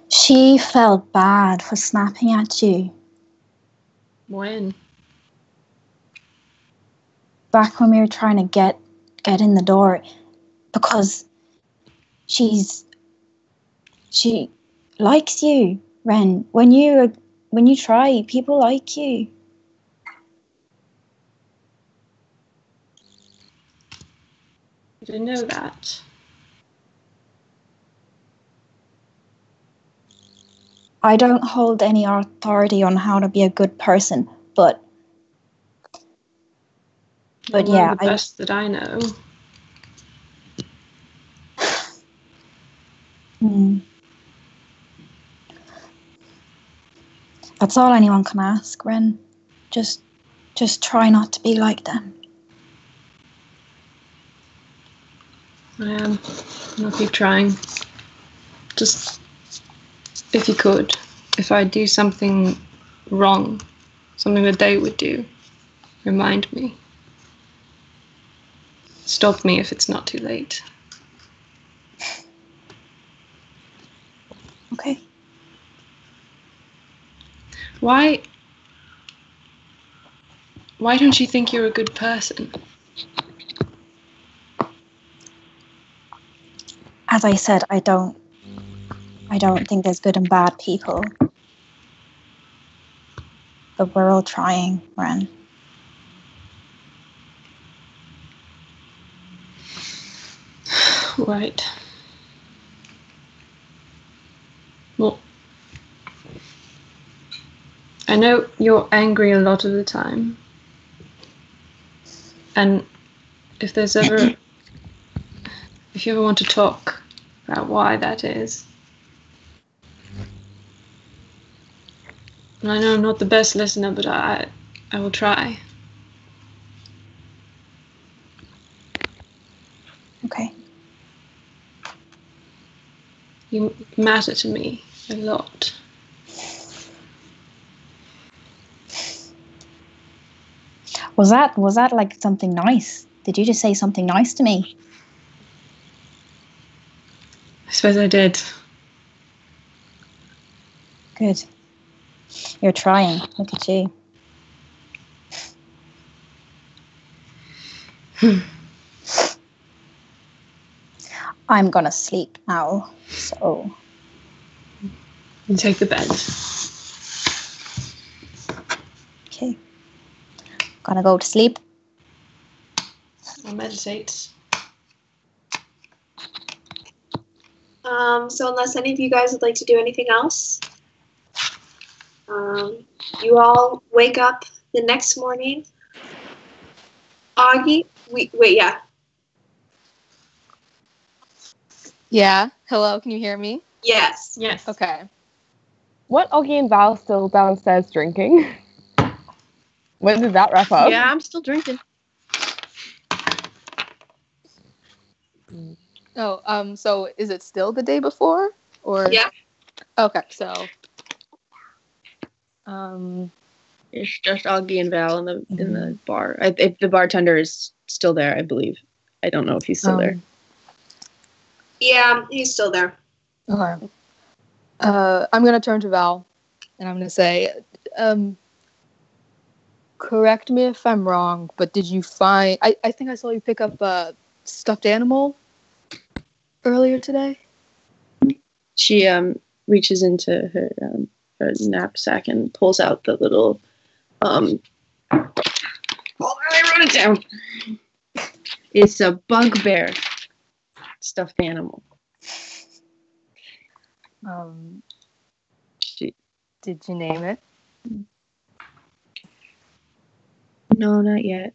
She felt bad for snapping at you. When? Back when we were trying to get in the door, because she likes you, Ren. When you try, people like you. I didn't know that. I don't hold any authority on how to be a good person, but Yeah, the best that I know. That's all anyone can ask, Ren. Just try not to be like them. I am. I'll keep trying. Just, if you could, if I do something wrong, something that they would do, remind me. Stop me if it's not too late. Okay. Why don't you think you're a good person? As I said, I don't think there's good and bad people. But we're all trying, Ren. Right. Well, I know you're angry a lot of the time. And if you ever want to talk about why that is. And I know I'm not the best listener, but I will try. Okay. You matter to me a lot. Was that like something nice? Did you just say something nice to me? I suppose I did. Good. You're trying. Look at you. I'm gonna sleep now, so... You take the bed. Okay. Gonna go to sleep. I'll meditate. So unless any of you guys would like to do anything else, you all wake up the next morning. Augie, wait, yeah. Yeah. Hello, can you hear me? Yes. Yes. Okay. What, Augie and Val still downstairs drinking? When did that wrap up? Yeah, I'm still drinking. Oh, so is it still the day before? Or Yeah. Okay, so It's just Augie and Val in the bar. If the bartender is still there, I believe. I don't know if he's still there. Yeah, he's still there. Okay. I'm gonna turn to Val and I'm gonna say, correct me if I'm wrong, but did you find I think I saw you pick up a stuffed animal earlier today? She reaches into her knapsack and pulls out the little I wrote it down. It's a bugbear stuffed animal. Did you name it? No, not yet.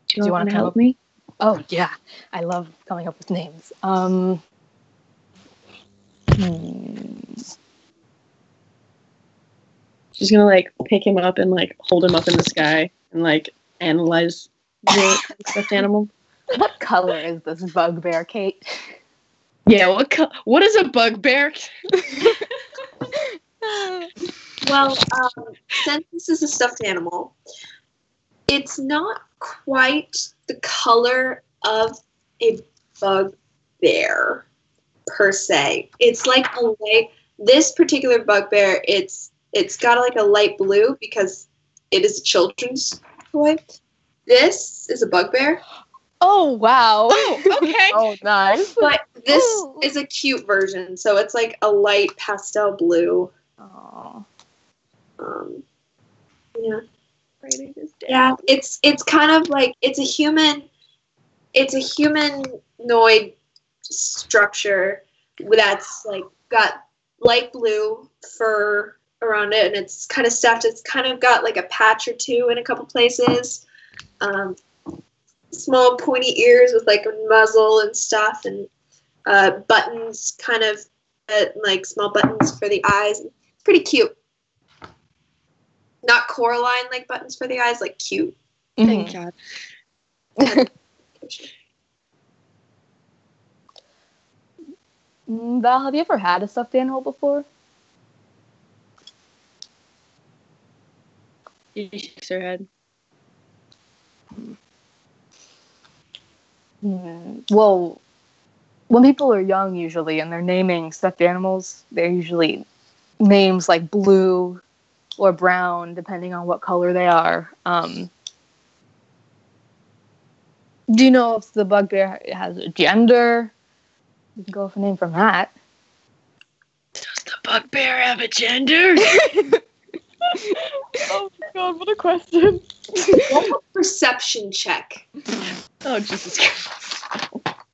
Do you want to help up? me? Oh yeah, I love coming up with names. She's gonna like pick him up and like hold him up in the sky and like analyze the stuffed animal. What color is this bugbear, Kate? Yeah, what is a bugbear? Well, since this is a stuffed animal, it's not quite the color of a bugbear per se. It's like a light. This particular bugbear, it's got like a light blue because it is a children's toy. This is a bugbear. Oh, wow. Oh, okay. Oh, nice. But this Ooh. is a cute version, so it's like a light pastel blue. Oh. Yeah. Yeah, it's kind of like it's a humanoid structure that's like got light blue fur around it, and it's kind of stuffed. It's kind of got like a patch or two in a couple places. Small pointy ears with like a muzzle and stuff, and buttons, kind of like small buttons for the eyes. It's pretty cute. Not Coraline like buttons for the eyes, like cute. Thank God. Val, have you ever had a stuffed animal before? She shakes her head. Well, when people are young, usually, and they're naming stuffed animals, they're usually names like blue or brown, depending on what color they are. Do you know if the bugbear has a gender? You can go with a name from that. Does the bugbear have a gender? Oh my god, what a question. Perception check. Oh, Jesus Christ.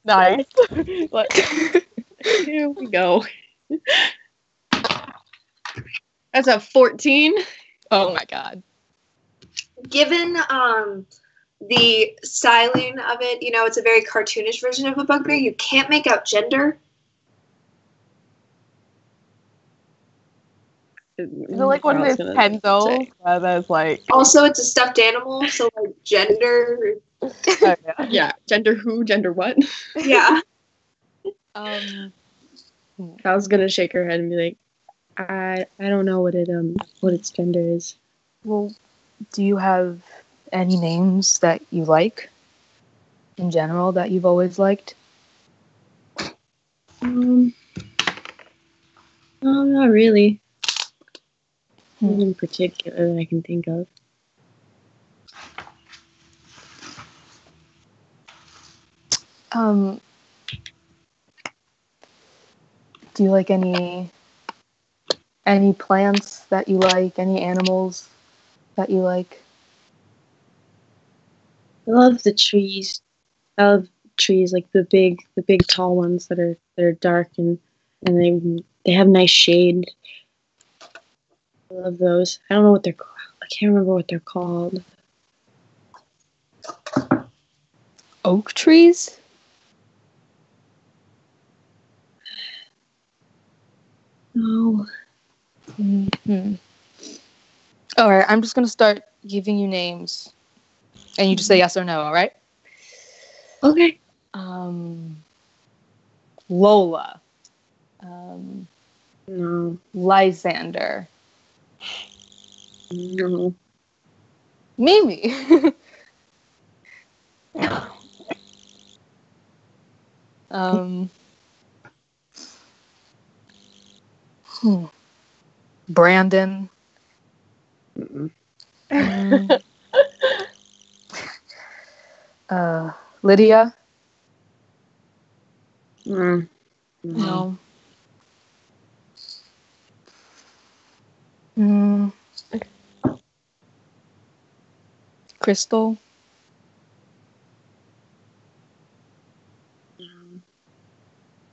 Nice. Here we go. That's a 14. Oh my god. Given the styling of it, it's a very cartoonish version of a bugbear. You can't make out gender. Is it like one of those pencils? That's like. Also, it's a stuffed animal, so like gender. Oh, yeah. Yeah, gender who? Gender what? Yeah. I was gonna shake her head and be like, I don't know what its gender is. Well, do you have any names that you like in general that you've always liked? No, not really. Nothing in particular that I can think of. Do you like any plants that you like? Any animals that you like? I love the trees. I love trees, like the big tall ones that are dark and they have nice shade. I love those. I don't know what they're called. I can't remember what they're called. Oak trees? No. Mm-hmm. All right, I'm just gonna start giving you names, and you just say yes or no. All right? Okay. Lola. No. Lysander. No. Mimi. Brandon. Lydia. No. Crystal.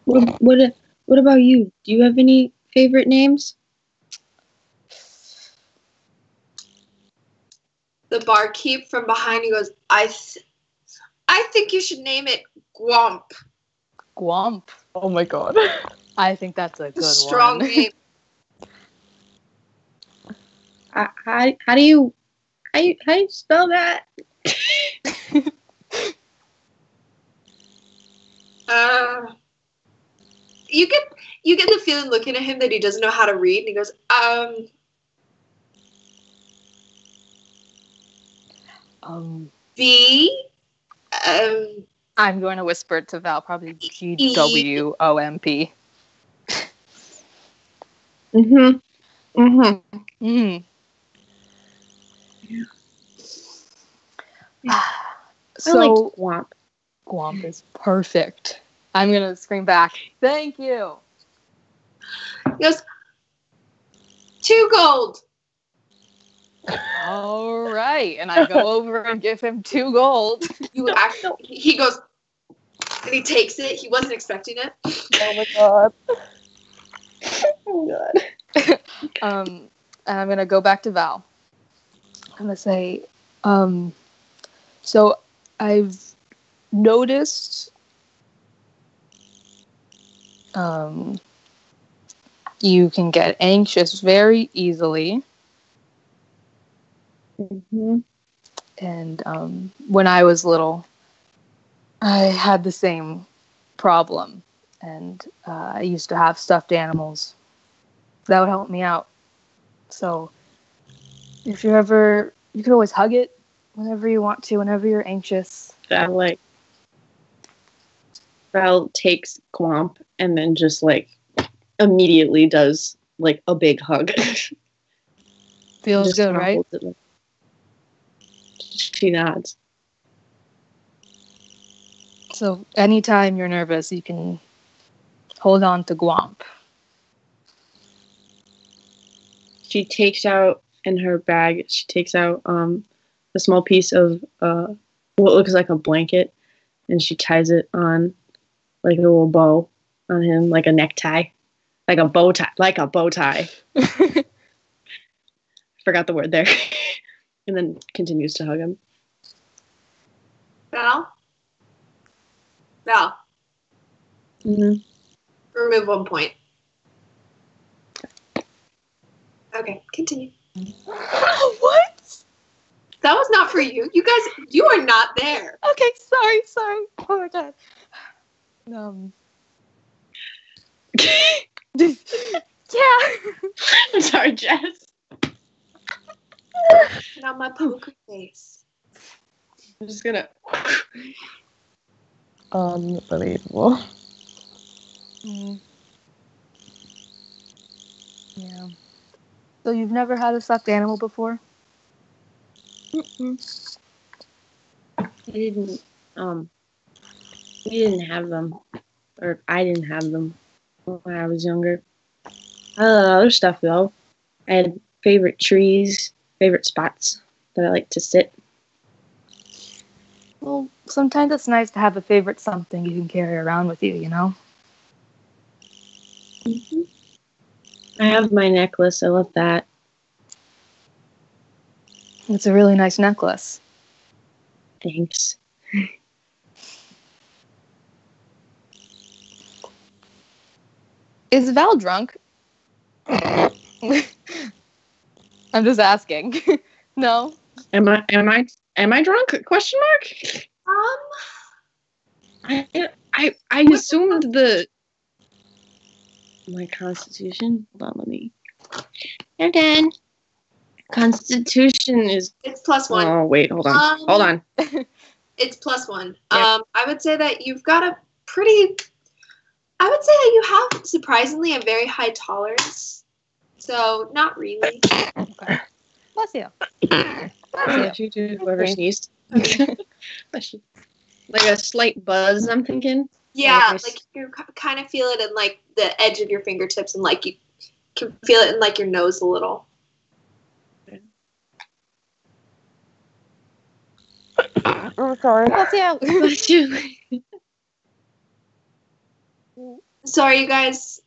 What about you? Do you have any favorite names? The barkeep from behind you goes, I think you should name it Gwump. Gwump. Oh my god. I think that's a good Strong one. name. How do you spell that? You get the feeling looking at him that he doesn't know how to read, and he goes, B, I'm going to whisper it to Val, probably GWOMP. I like So Gwamp. Gwamp is perfect. I'm gonna scream back, thank you. he goes, 2 gold. All right, and I go over and give him 2 gold. He goes, and he takes it. He wasn't expecting it. Oh my god. Oh god. And I'm gonna go back to Val. I'm gonna say, so I've noticed, you can get anxious very easily. And when I was little, I had the same problem. And I used to have stuffed animals. That would help me out. So if you're ever, you can always hug it whenever you want to, whenever you're anxious. Val takes Gwamp and then just like immediately does like a big hug. Feels Just good, kinda right? holds it, like- She nods. So anytime you're nervous, you can hold on to Gwamp. She takes out in her bag. She takes out a small piece of what looks like a blanket, and she ties it on like a little bow on him, like a necktie, like a bow tie. Forgot the word there. And then continues to hug him. Val? Remove 1 point. Okay, continue. What? That was not for you. You guys, you are not there. Okay, sorry. Oh my god. Yeah. I'm sorry, Jess. Not my poker face. I'm just gonna. Unbelievable. Yeah. So you've never had a stuffed animal before? We didn't have them, or I didn't have them when I was younger. I love other stuff though. I had favorite trees, favorite spots that I like to sit. Well, sometimes it's nice to have a favorite something you can carry around with you, you know? I have my necklace. I love that. It's a really nice necklace. Thanks. Is Val drunk? I'm just asking. No? Am I drunk? Question mark. I assumed my constitution. Hold on, let me. They're done. Constitution is. It's +1. Oh wait, hold on. Hold on. It's +1. Yep. I would say that you've got a pretty. I would say that you have surprisingly a very high tolerance. So not really. Okay. Bless you. Bless you too, whoever sneezed. Bless you. Like a slight buzz, I'm thinking. Yeah, like you kind of feel it in like the edge of your fingertips, and like you can feel it in like your nose a little. Oh, sorry. Bless you. So are you guys?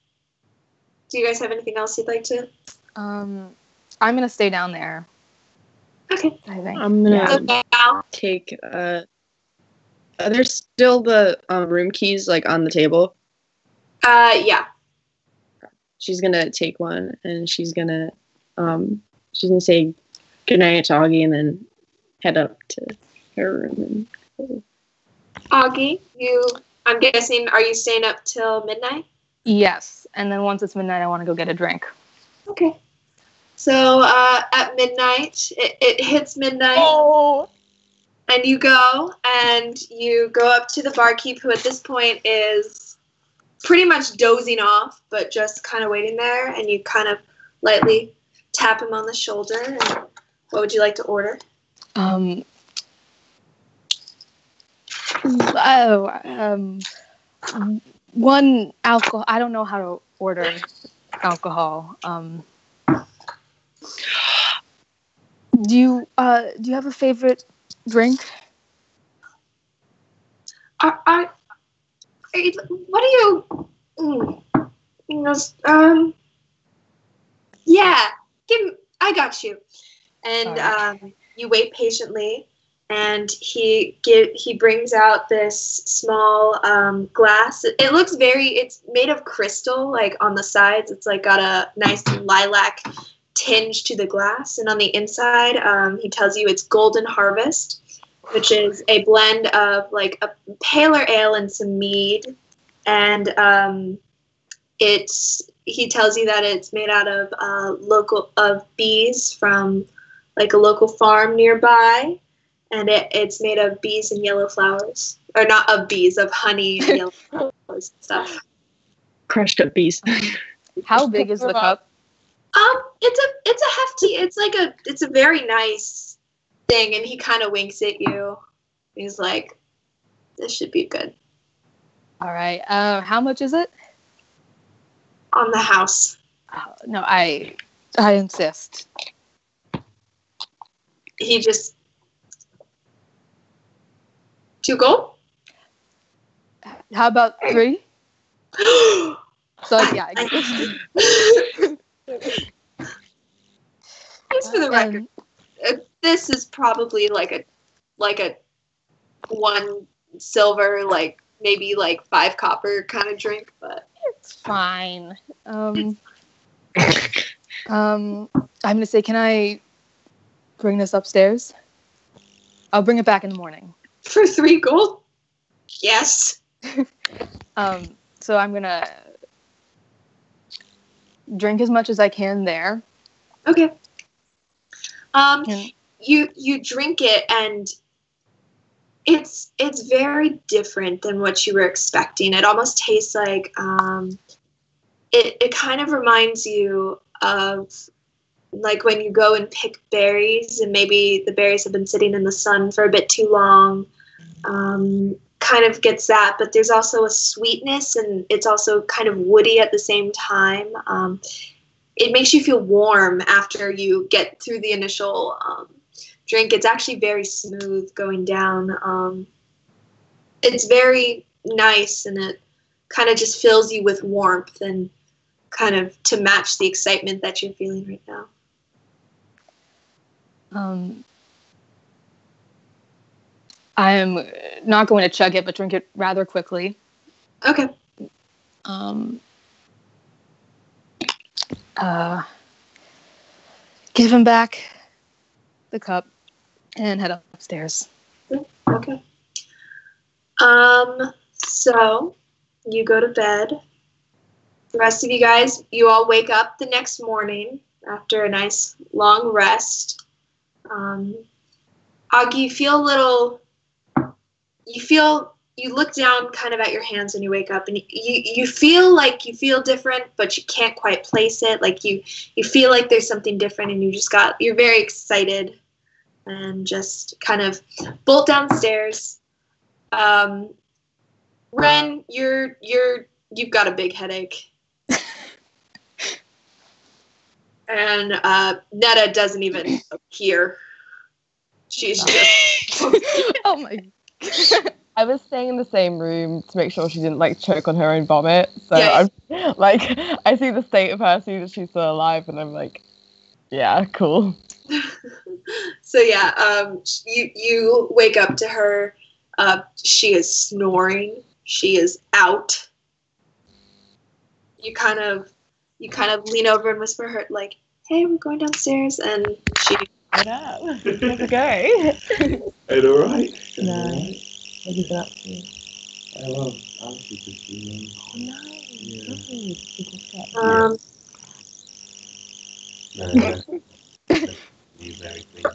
Do you guys have anything else you'd like to? I'm gonna stay down there. Okay. I think. I'm gonna Okay. take. Are there still the room keys like on the table? Yeah. She's gonna take one and she's gonna she's gonna say goodnight to Augie and then head up to her room. And Augie, I'm guessing, are you staying up till midnight? Yes, and then once it's midnight, I want to go get a drink. Okay. So at midnight, it hits midnight. Oh. And you go up to the barkeep, who at this point is pretty much dozing off, but just kind of waiting there. And you kind of lightly tap him on the shoulder. And what would you like to order? One alcohol. I don't know how to order alcohol. Do you have a favorite drink? What do you? Yeah, I got you. And Right. You wait patiently, and he brings out this small glass. It looks it's made of crystal, like on the sides. It's like got a nice lilac tinge to the glass, and on the inside, he tells you it's Golden Harvest, which is a blend of like a paler ale and some mead, and he tells you that it's made out of bees from like a local farm nearby, and it's made of bees and yellow flowers, or not of bees, of honey and yellow flowers and stuff. crushed up bees. How big is the cup? It's a hefty. It's a very nice thing, and he kind of winks at you. He's like, "This should be good." All right. How much is it? On the house. No, I insist. He just 2 gold. How about 3? So yeah. Just for the record, this is probably like a 1 silver, like maybe like 5 copper kind of drink, but It's fine. I'm gonna say, can I bring this upstairs? I'll bring it back in the morning. for 3 gold, yes. So I'm gonna drink as much as I can there. Okay. And You drink it, and it's very different than what you were expecting. It almost tastes like it kind of reminds you of like when you go and pick berries, and maybe the berries have been sitting in the sun for a bit too long. Kind of gets that, but there's also a sweetness, and it's also kind of woody at the same time. It makes you feel warm after you get through the initial drink. It's actually very smooth going down. It's very nice, and it kind of just fills you with warmth and kind of to match the excitement that you're feeling right now. I am not going to chug it, but drink it rather quickly. Okay. Give him back the cup and head upstairs. Okay. So you go to bed. The rest of you guys, you all wake up the next morning after a nice long rest. Augie, you look down kind of at your hands when you wake up, and you feel like you feel different, but you can't quite place it. Like you feel like there's something different, and you're very excited, and just kind of bolt downstairs. Ren, you've got a big headache. And Netta doesn't even appear. She's just Oh my. I was staying in the same room to make sure she didn't like choke on her own vomit. So Yeah. I'm like, I see the state of her, see that she's still alive, and I'm like, yeah, cool. So yeah, you wake up to her. She is snoring. She is out. You kind of lean over and whisper her, like, hey, we're going downstairs. And she, What up? How's it going? It all right? No. All right? What have you been up to? Well, Alice is just doing. Oh, no. Yeah. Good. Good to check. No, you very clean.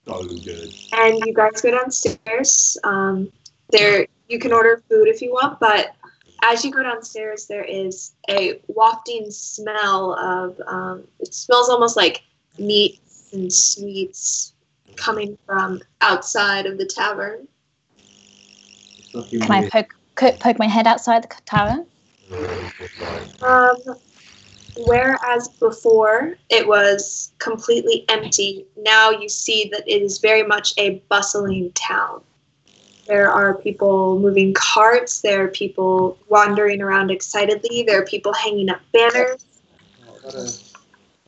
So good. and you guys go downstairs. There, you can order food if you want, but as you go downstairs, there is a wafting smell of, it smells almost like meats and sweets coming from outside of the tavern. Can I poke my head outside the tavern? Whereas before it was completely empty, now you see that it is very much a bustling town. There are people moving carts, there are people wandering around excitedly, there are people hanging up banners.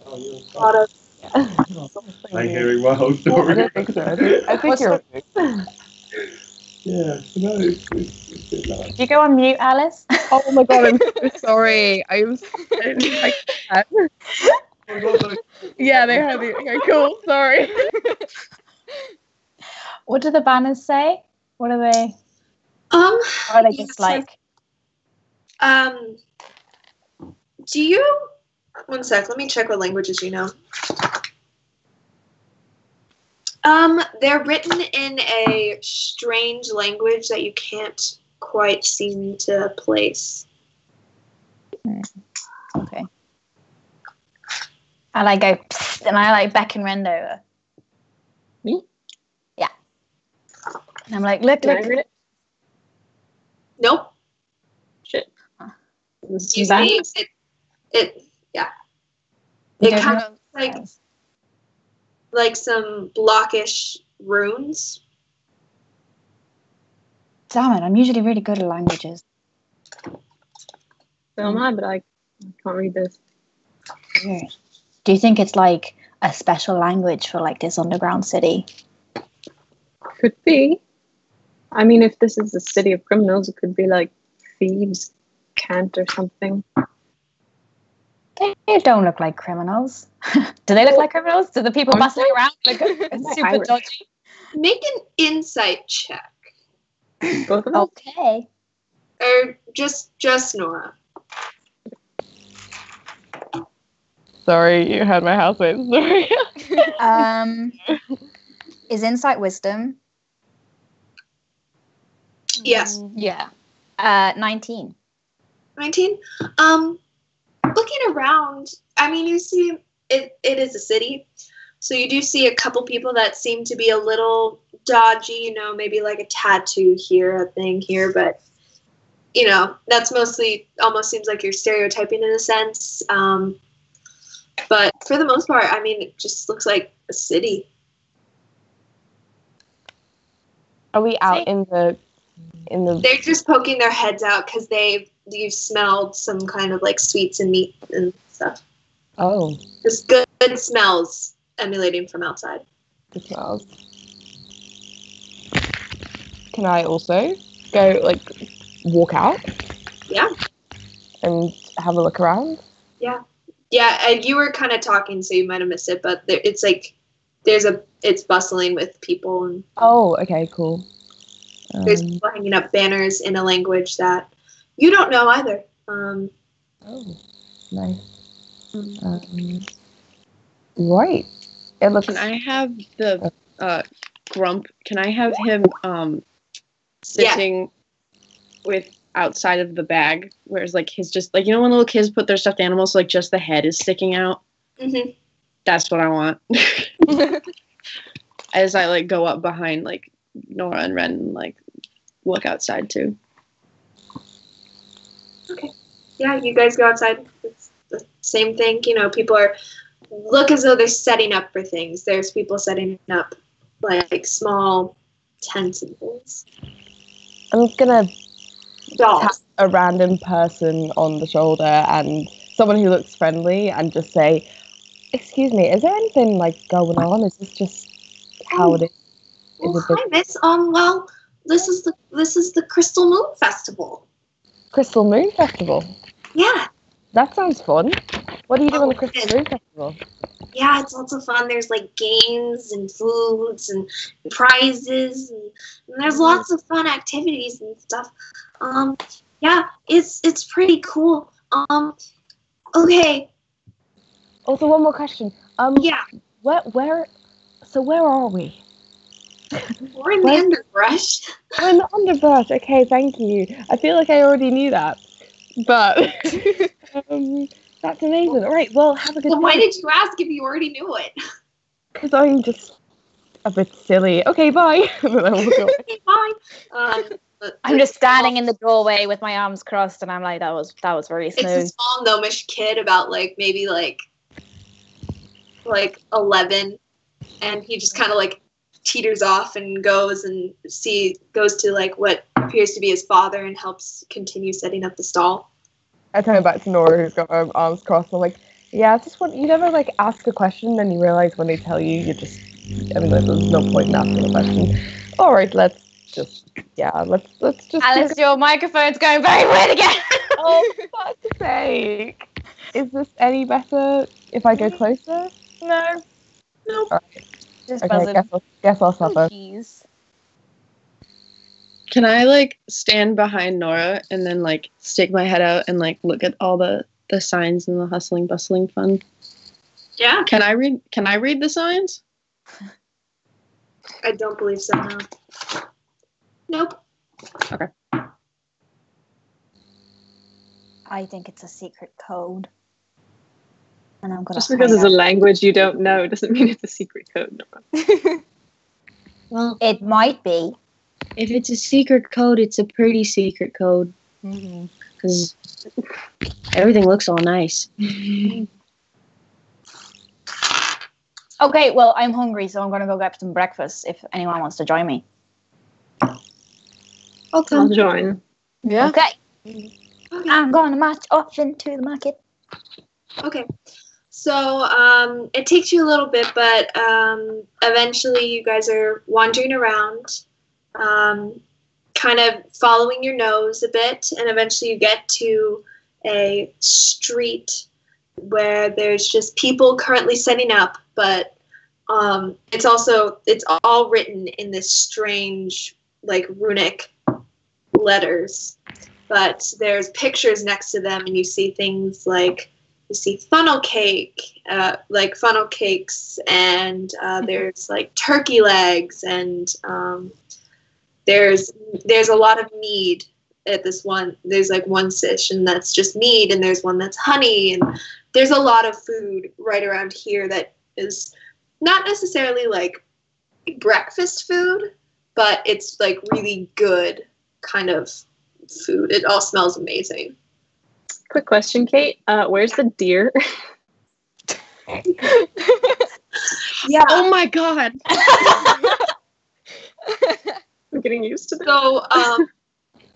A lot of Like hearing my whole I story. don't think so. I think you're right. Yeah, no, it's good luck. Did you go on mute, Alice? Oh my god, I'm so sorry. I'm so like that. Yeah, they heard you. Okay, cool. Sorry. What do the banners say? What are they? Or are they just like? Do you? One sec. Let me check what languages you know. They're written in a strange language that you can't quite seem to place. Okay. And I go, psst, and I like beckon Rend over. Me? Yeah. And I'm like, look. Can I read it? Nope. Shit. You see, it yeah. It There's kind no- of like some blockish runes. Damn it! I'm usually really good at languages. So am I, but I can't read this. Weird. Do you think it's like a special language for like this underground city? Could be. I mean, if this is a city of criminals, it could be like thieves' cant or something. They don't look like criminals. Do they look like criminals? Do the people Aren't bustling they? around look super Irish. dodgy? Make an insight check, Both of them? Okay. or just Nora. Sorry, you had my housemate. Sorry. Is insight wisdom? Yes, Yeah. 19. 19. Looking around, I mean, you see it is a city, so you do see a couple people that seem to be a little dodgy, you know, maybe like a tattoo here, a thing here, but you know, that's mostly almost seems like you're stereotyping in a sense. But for the most part, I mean, it just looks like a city. Are we out in the They're just poking their heads out because you've smelled some kind of like sweets and meat and stuff. Oh, Just good smells emanating from outside. good smells. Can I also go like walk out? Yeah. And have a look around? Yeah, and you were kind of talking, so you might have missed it, but it's like it's bustling with people, and Oh, okay, cool. there's people hanging up banners in a language that you don't know either. Oh, nice. Right. It looks. Can I have the Grump? Can I have him sitting with outside of the bag, whereas like his just like, you know, when little kids put their stuffed animals, so like just the head is sticking out. Mm-hmm. That's what I want. As I like go up behind like Nora and Ren and like look outside too. Okay. Yeah, you guys go outside. It's the same thing. You know, people look as though they're setting up for things. There's people setting up like small tents and things. I'm gonna tap Dolls. a random person on the shoulder and someone who looks friendly and just say, "Excuse me, is there anything like going on? Is this just how it is?" Well, hi, Miss. Well, this is the Crystal Moon Festival. Crystal Moon Festival. Yeah. That sounds fun. What do you do on the Oh, Christmas and- Food Festival? Yeah, it's lots of fun. There's like games and foods and prizes, and there's lots of fun activities and stuff. Yeah, it's pretty cool. Okay, Also, one more question. yeah, Where are we? we're in the Where's- underbrush. We're in the underbrush. Okay, thank you. I feel like I already knew that, but that's amazing. All right, well, have a good Well, why day. did you ask if you already knew it? Because I'm just a bit silly. Okay, bye. And then I walk away. Okay, fine. I'm just standing in the doorway with my arms crossed, and I'm like, that was really It's a smooth. small gnomish kid, about like maybe like 11, and he just kind of like teeters off and goes to like what appears to be his father and helps continue setting up the stall. I turn back to Nora, who's got her arms crossed. I'm like, yeah, it's just what you never like ask a question, then you realize when they tell you, you just. I mean, there's no point in asking a question. All right, let's just. Alice, your microphone's going very weird again. Oh, for fuck's sake! Is this any better if I go closer? No. Nope. Alright. Just Okay, buzzing. guess I'll suffer. Jeez. Can I like stand behind Nora and then like stick my head out and like look at all the signs and the hustling, bustling fun? Yeah, Can I read the signs? I don't believe so. No. Nope. I think it's a secret code. And I'm gonna Just because it's a find out. language you don't know doesn't mean it's a secret code. Well, It might be. if it's a secret code, it's a pretty secret code Mm-hmm. because everything looks all nice. Okay, well, I'm hungry, so I'm gonna go get some breakfast if anyone wants to join me. I'll I'll join. Yeah. Okay. I'm gonna march off into the market. Okay. So it takes you a little bit, but eventually you guys are wandering around, kind of following your nose a bit, and eventually you get to a street where there's just people currently setting up, but it's all written in this strange like runic letters, but there's pictures next to them, and you see things like you see funnel cakes, and there's like turkey legs, and there's a lot of mead at this one. There's like one session that's just mead, and there's one that's honey, and there's a lot of food right around here that is not necessarily like breakfast food, but it's like really good kind of food. It all smells amazing. Quick question, Kate. Where's the deer? Yeah. Oh my god! I'm getting used to that. So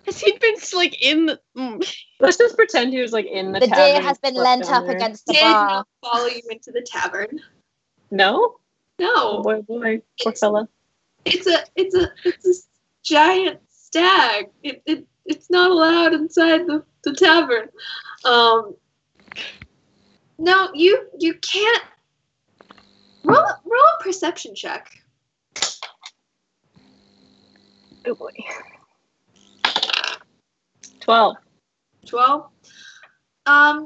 Has he been like in the? Let's just pretend he was like in the The tavern deer has and been slept lent down up there. against the did bar. not follow you into the tavern. No? No. Oh boy, poor fella. It's a giant stag. It's not allowed inside the tavern. No, you can't. Roll a perception check. Oh boy. 12. 12. A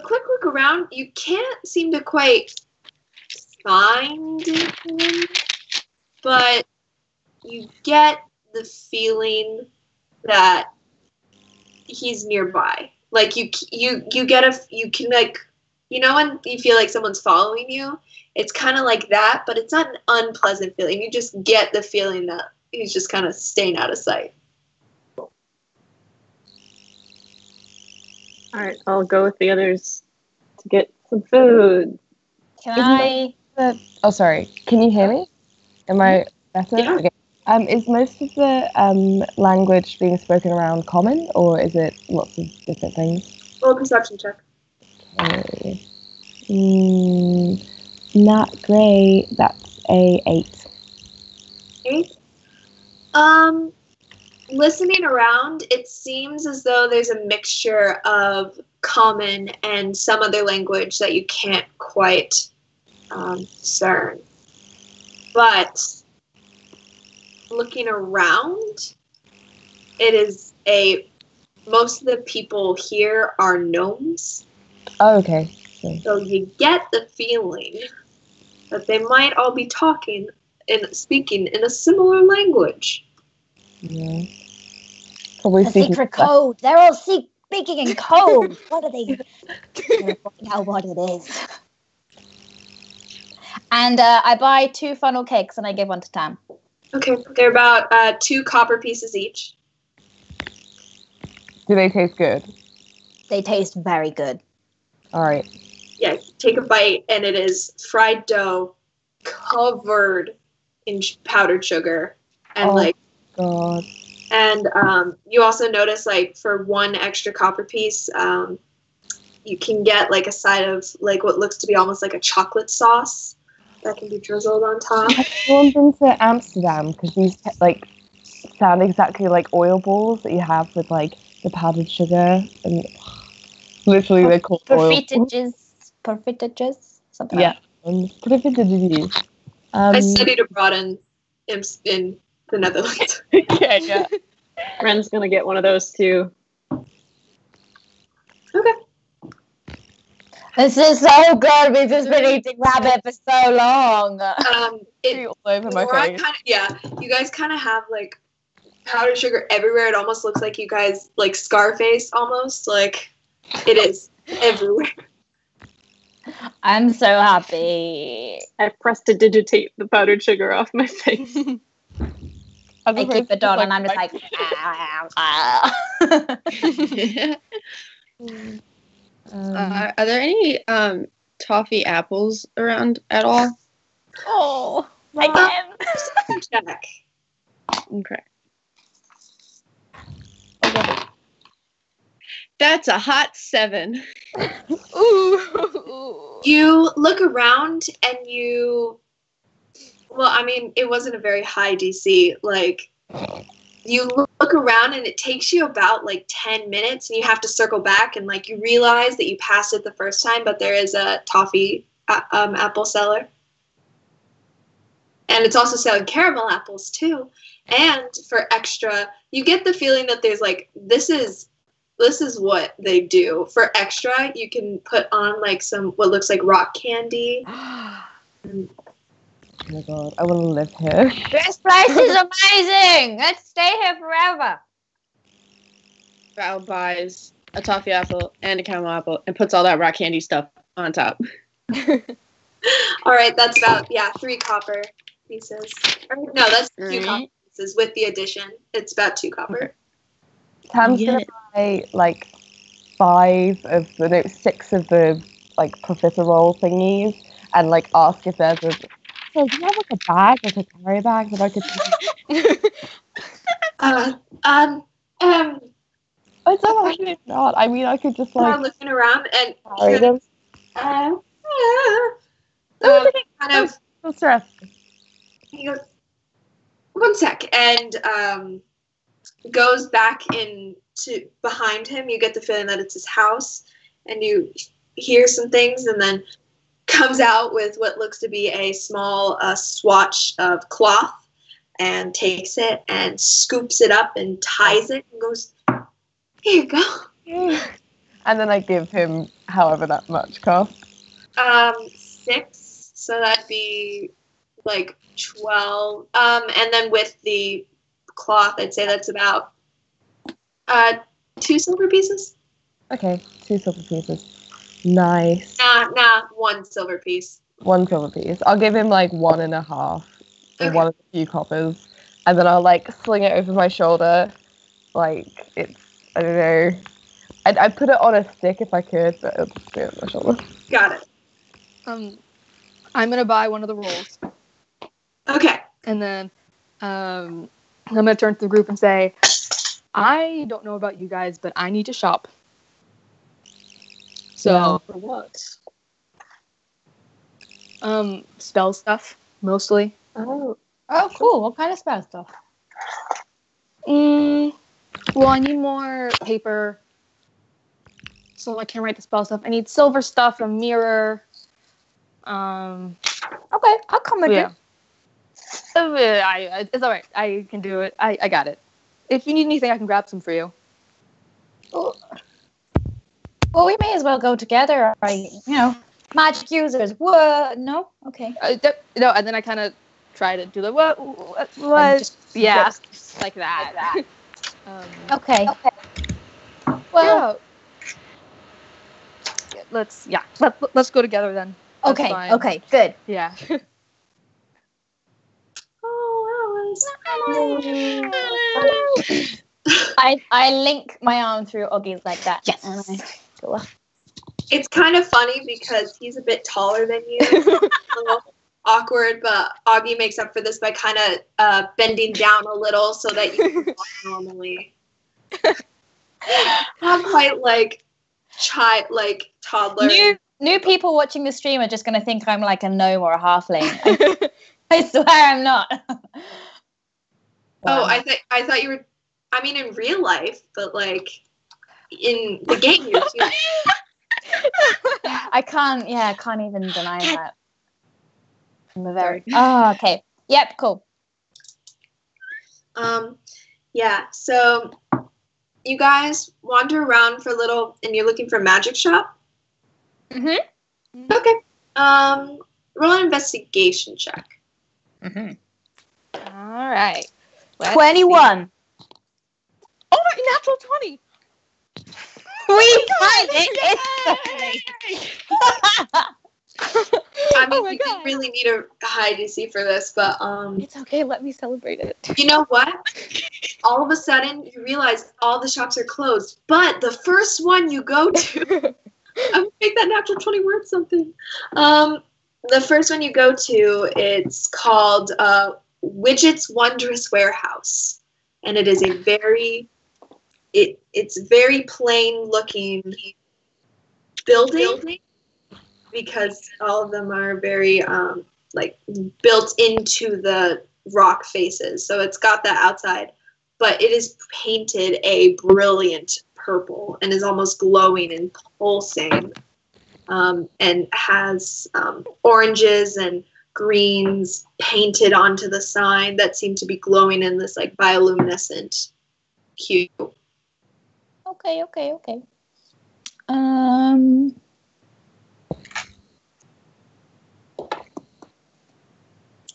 quick look around. You can't seem to quite find him, but you get the feeling that he's nearby. Like you can like, you know, when you feel like someone's following you, it's kind of like that, but it's not an unpleasant feeling. You just get the feeling that he's just kind of staying out of sight. All right, I'll go with the others to get some food. Can I? Oh, sorry. Can you hear me? Am I better? Yeah. Okay. Is most of the language being spoken around common, or is it lots of different things? Roll a perception check. Okay. Not great. That's a 8. 8. listening around, it seems as though there's a mixture of common and some other language that you can't quite discern. But looking around, it is most of the people here are gnomes. Oh, okay. So you get the feeling that they might all be speaking in a similar language. Yeah. Probably The speaking secret code. They're all speaking in code. What are they? Find out what it is. And I buy 2 funnel cakes and I give one to Tam. Okay, they're about 2 copper pieces each. Do they taste good? They taste very good. All right. Yeah, take a bite, and it is fried dough covered in powdered sugar, and God. And you also notice, like, for 1 extra copper piece, you can get like a side of like what looks to be almost like a chocolate sauce that can be drizzled on top. Has anyone been to Amsterdam? Because these like sound exactly like oil balls that you have with like the powdered sugar, and literally they're called oil balls. Perfitages, something Yeah. like Perfitages. I studied abroad in the Netherlands. Yeah. Ren's gonna get one of those too. Okay. This is so good. We've just been eating rabbit for so long. All over my face. You guys kind of have like powdered sugar everywhere. It almost looks like you guys like Scarface, almost like it is everywhere. I'm so happy. I prestidigitate the powdered sugar off my face. I keep it on and I'm just like, Are there any toffee apples around at all? oh, again. Check. Okay. That's a hot 7. Ooh. You look around and well, I mean, it wasn't a very high DC. Like, you look around and it takes you about like 10 minutes and you have to circle back and like you realize that you passed it the first time, but there is a toffee apple seller. And it's also selling caramel apples too. And for extra, you get the feeling that there's like, this is what they do. For extra, you can put on like some, what looks like rock candy. Oh my god, I want to live here. This place is amazing. Let's stay here forever. Val buys a toffee apple and a caramel apple and puts all that rock candy stuff on top. All right, that's about 3 copper pieces. No, that's 2 copper pieces with the addition. It's about 2 copper. Okay. Tam's gonna buy like 6 of the like profiterole thingies and like ask if there's a. So do you have like a bag, like a carry bag that I could? It's actually not. I mean, I could just like. Looking around and carry them. kind of. No stress. He goes, 1 sec, and goes back into behind him. You get the feeling that it's his house, and you hear some things, and then comes out with what looks to be a small swatch of cloth and takes it and scoops it up and ties it and goes, here you go. And then I give him however that much cost. 6, so that'd be like 12. And then with the cloth, I'd say that's about 2 silver pieces. Okay, 2 silver pieces. Nice. Nah, 1 silver piece. 1 silver piece. I'll give him like 1.5 or 1 of a few coppers, and then I'll like sling it over my shoulder. Like it's, I don't know. I'd put it on a stick if I could, but it'll just be on my shoulder. Got it. I'm gonna buy one of the rolls. Okay. And then I'm gonna turn to the group and say, I don't know about you guys, but I need to shop. So For what? Spell stuff mostly. Oh, cool. What kind of spell stuff? Well, I need more paper so I can write the spell stuff. I need silver stuff, a mirror. Okay, I'll come with you. It's all right. I can do it. I got it. If you need anything, I can grab some for you. Well, we may as well go together. Magic users. What? No? Okay. No, and then I kind of try to do the what? Yeah, like that. Okay. Well, let's go together then. That's Okay. fine. Okay. Good. Yeah. I link my arm through Oggy's like that. Yes. And I go up. It's kind of funny because he's a bit taller than you. A little awkward, but Augie makes up for this by kind of bending down a little so that you can walk normally. Not quite like toddler. New people watching the stream are just going to think I'm like a gnome or a halfling. I swear I'm not. Oh, I thought you were. I mean, in real life, but like in the game, you're too. I can't even deny that. Oh, okay. Yep, cool. Yeah, so you guys wander around for a little and you're looking for a magic shop? Mm-hmm. Okay. Roll an investigation check. Mm-hmm. All right. 21. Oh, my natural 20. We got it. I mean, you didn't really need a high DC for this, but it's okay. Let me celebrate it. You know what? All of a sudden, you realize all the shops are closed, but the first one you go to, I'm gonna make that natural 20 worth something. The first one you go to, it's called Widget's Wondrous Warehouse, and it is a it's very plain looking building. Because all of them are very built into the rock faces. So it's got that outside, but it is painted a brilliant purple and is almost glowing and pulsing, and has oranges and greens painted onto the sign that seem to be glowing in this like bioluminescent hue. Okay.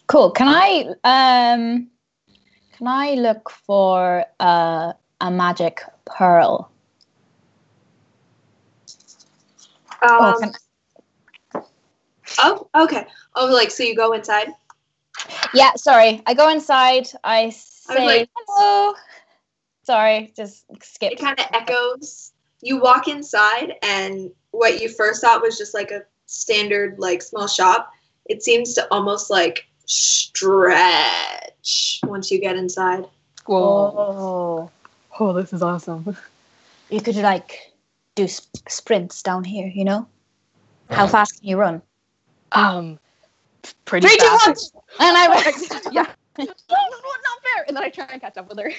Cool. Can I look for a magic pearl? Oh, okay. Oh, like, so you go inside? Yeah, sorry. I go inside. I say hello. Sorry, just skip. It kind of echoes. You walk inside, and what you first thought was just like a standard, like, small shop. It seems to almost like stretch once you get inside. Whoa. Oh, this is awesome. You could like do sprints down here, you know? How fast can you run? Pretty 3, 2, fast. 1, and I run. Yeah. No, not fair. And then I try and catch up with her.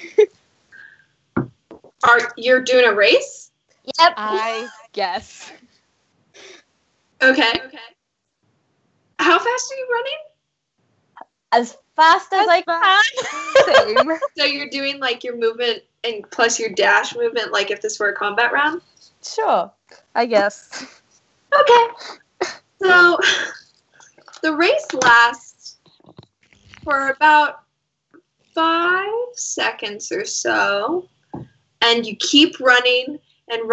You're doing a race? Yep. I guess. Okay. How fast are you running? As fast as I can. Same. So you're doing like your movement and plus your dash movement, like if this were a combat round? Sure. I guess. Okay. So the race lasts for about 5 seconds or so. And you keep running, and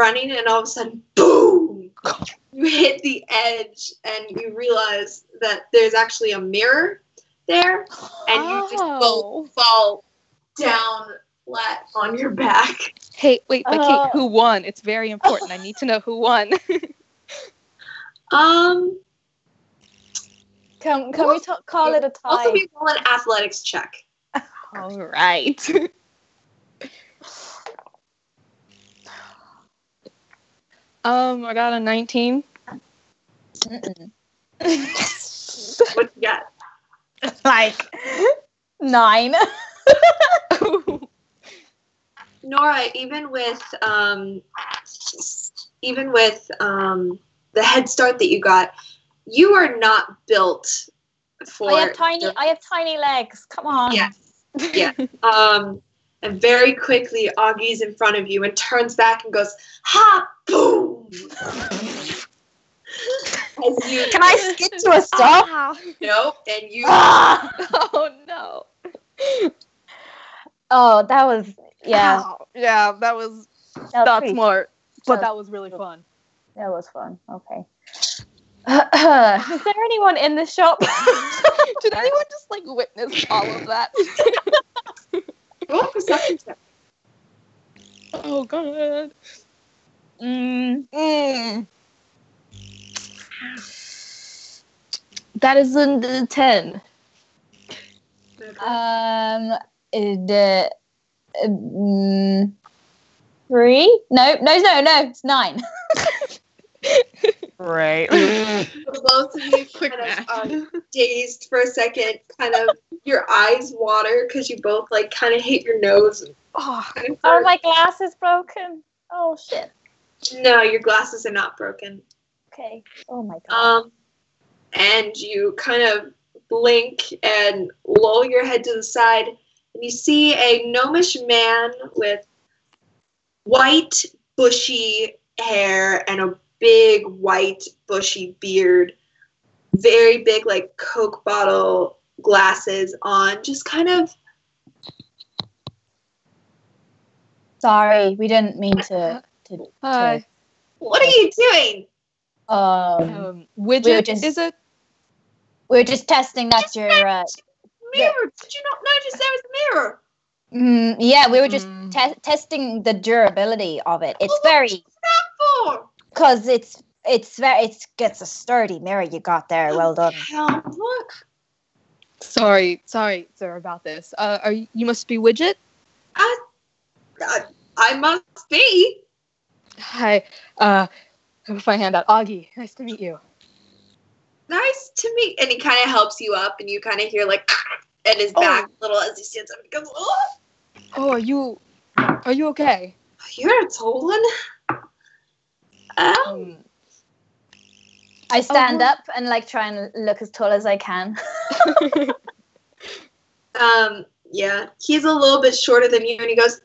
all of a sudden, boom! You hit the edge, and you realize that there's actually a mirror there, and you just both fall down flat on your back. Hey, wait, but Kate, who won? It's very important. I need to know who won. Can we call it a tie? Also, we roll an athletics check. All right. I got a 19. What you got? Like 9. Nora, even with the head start that you got, you are not built for. I have tiny legs. Come on. Yes. Yeah. And very quickly, Augie's in front of you and turns back and goes, "Ha! Boom!" As you Can I skid to a stop? nope, and you. Oh no. Oh, that was yeah. Ow. Yeah, that was That was not pretty- smart, but that that was really fun. That was fun. Okay. Is there anyone in the shop? Did anyone just like witness all of that? Roll a perception check. Oh god. That is a 10. The 3? No, it's 9. Right. Both of you kind of dazed for a second, kind of your eyes water because you both like kind of hit your nose. Are my glasses broken? Oh shit. No, your glasses are not broken. Okay. Oh my god. And you kind of blink and lower your head to the side, and you see a gnomish man with white, bushy hair and a big, white, bushy beard, very big, like Coke bottle glasses on, just kind of. Sorry, we didn't mean to. Hi. What are you doing? Widget, just- is it? We're just testing that your. Mirror. Did you not notice there was a mirror? Yeah, we were just testing the durability of it. It's very. What's that for? Because it gets a sturdy mirror you got there. Well done. Hell, look. Sorry, sir, about this. You must be Widget? I must be. Hi. If I hand out Augie, nice to meet you. Nice to meet. And he kind of helps you up, and you kind of hear like in his back a little as he stands up and goes, "Oh, are you okay? You're a tall one." I stand up and like try and look as tall as I can. Yeah, he's a little bit shorter than you, and he goes,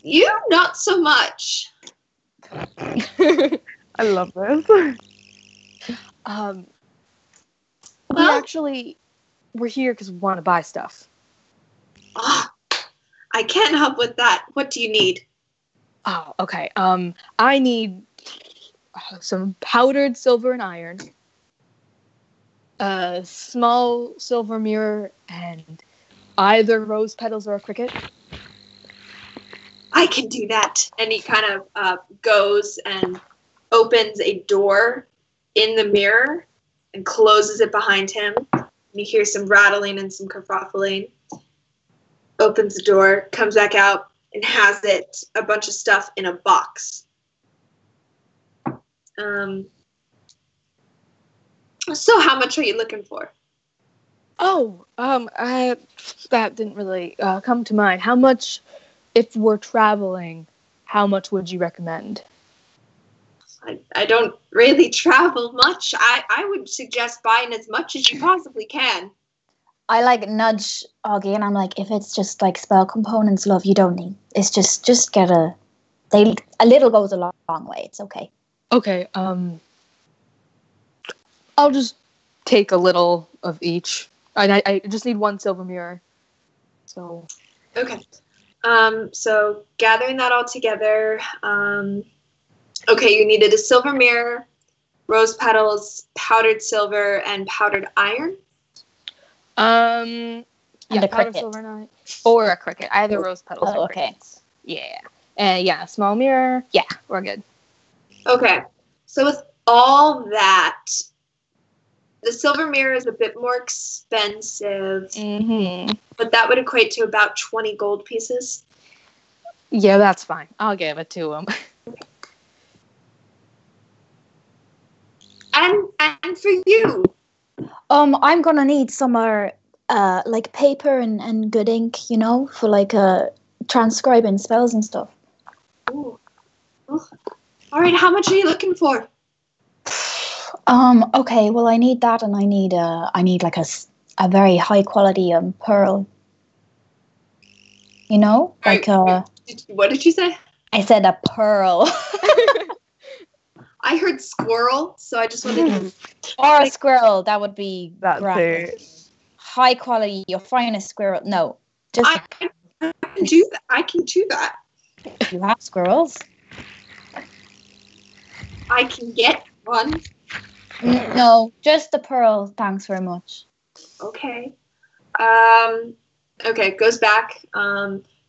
"You not so much." I love this. We're here because we want to buy stuff. Oh, I can't help with that. What do you need? Oh, okay. I need some powdered silver and iron, a small silver mirror, and either rose petals or a cricket. I can do that. And he kind of goes and opens a door in the mirror and closes it behind him. And you hear some rattling and some kerfuffling. Opens the door, comes back out, and has a bunch of stuff in a box. So how much are you looking for? That didn't really come to mind. How much, if we're traveling, how much would you recommend? I don't really travel much. I would suggest buying as much as you possibly can. I like nudge Augie and I'm like, if it's just like spell components, love, you don't need. It's just get a little goes a long way. It's okay. Okay. I'll just take a little of each. I just need one silver mirror. So. Okay. So gathering that all together. Okay, you needed a silver mirror, rose petals, powdered silver, and powdered iron. And a powdered cricket. silver and iron. Or a cricket. Either rose petals or okay. crickets. Yeah. And a small mirror. Yeah, we're good. Okay. So with all that, the silver mirror is a bit more expensive. Mm-hmm. But that would equate to about 20 gold pieces. Yeah, that's fine. I'll give it to him. And for you? I'm gonna need some like paper and good ink, for like transcribing spells and stuff. Ooh. All right, how much are you looking for? Okay, well, I need that, and I need like a very high quality pearl. You know, like What did you say? I said a pearl. I heard squirrel, so I just wanted to. Or a squirrel, that would be That grand. too. High quality, your finest squirrel. No, just I can do that. I can do that. you have squirrels. I can get one. No, just the pearl. Thanks very much. Okay. Okay, goes back,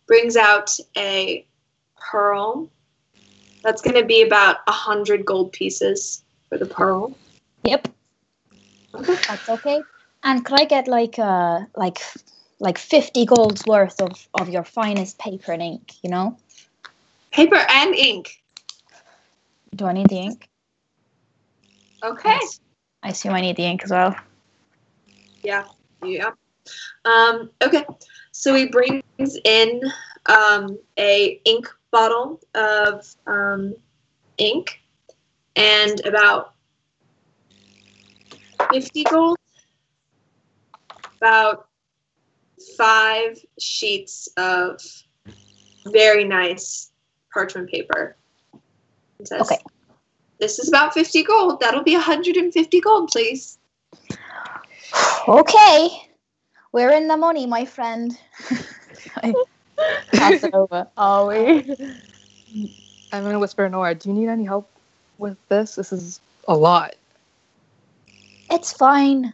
brings out a pearl. That's going to be about 100 gold pieces for the pearl. Yep, Okay. that's okay. And could I get like 50 gold's worth of your finest paper and ink? You know? Paper and ink. Do I need the ink? Okay. I assume I need the ink as well. Yeah. Okay. So he brings in a ink bottle of ink and about 50 gold, about 5 sheets of very nice parchment paper. It says, Okay. This is about 50 gold. That'll be 150 gold, please. Okay, we're in the money, my friend. I pass it over. Are we? I'm gonna whisper, Nora, do you need any help with this? This is a lot. It's fine.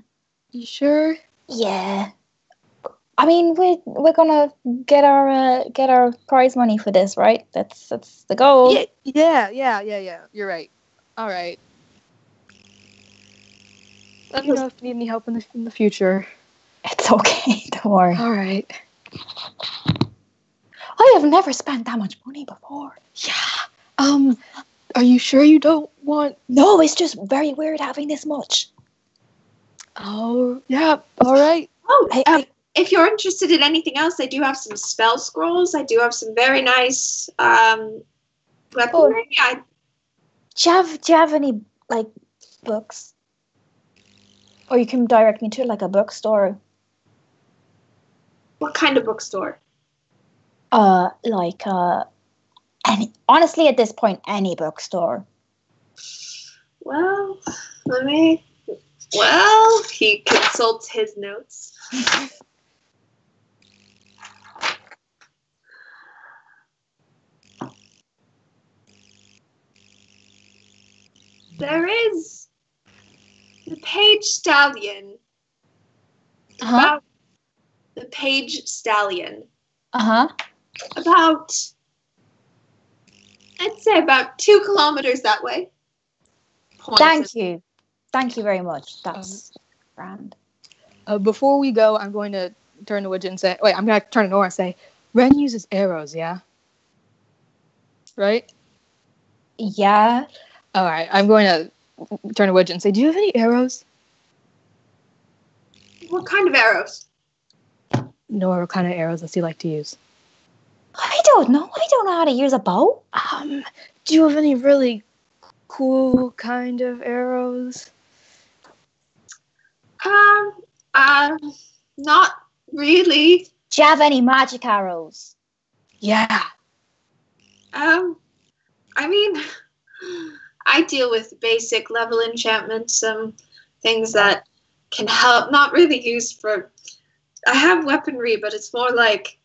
You sure? Yeah. I mean, we're gonna get our prize money for this, right? That's the goal. Yeah. You're right. All right. Let me know if you need any help in the future. It's okay. Don't worry. All right. I have never spent that much money before. Yeah. Are you sure you don't want? No, it's just very weird having this much. Oh, yeah. All right. Oh, if you're interested in anything else, I do have some spell scrolls. I do have some very nice weaponry. Do you have any like books? Or you can direct me to like a bookstore. What kind of bookstore? Any, honestly, at this point, any bookstore. Well, he consults his notes. There is the Page Stallion. About the Page Stallion. About, I'd say about 2 kilometers that way. Thank you very much. That's grand. Before we go, I'm going to turn to Widget and say, I'm going to turn to Nora and say, Ren uses arrows, yeah? Right? Yeah. All right, I'm going to turn to Widget and say, do you have any arrows? What kind of arrows? Nora, what kind of arrows does he like to use? I don't know. I don't know how to use a bow. Do you have any really cool kind of arrows? Not really. Do you have any magic arrows? Yeah. I mean, I deal with basic level enchantments, some things that can help, not really used for, I have weaponry, but it's more like,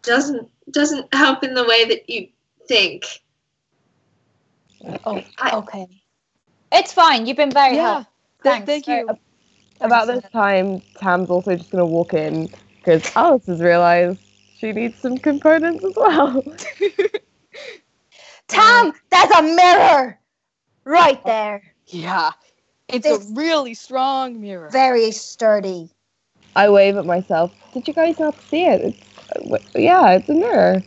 doesn't help in the way that you think. Oh, okay. It's fine. You've been very helpful. Thank you. About this time, Tam's also just going to walk in because Alice has realised she needs some components as well. Tam, there's a mirror right there. Yeah. It's a really strong mirror. Very sturdy. I wave at myself. Did you guys not see it? It's a mirror.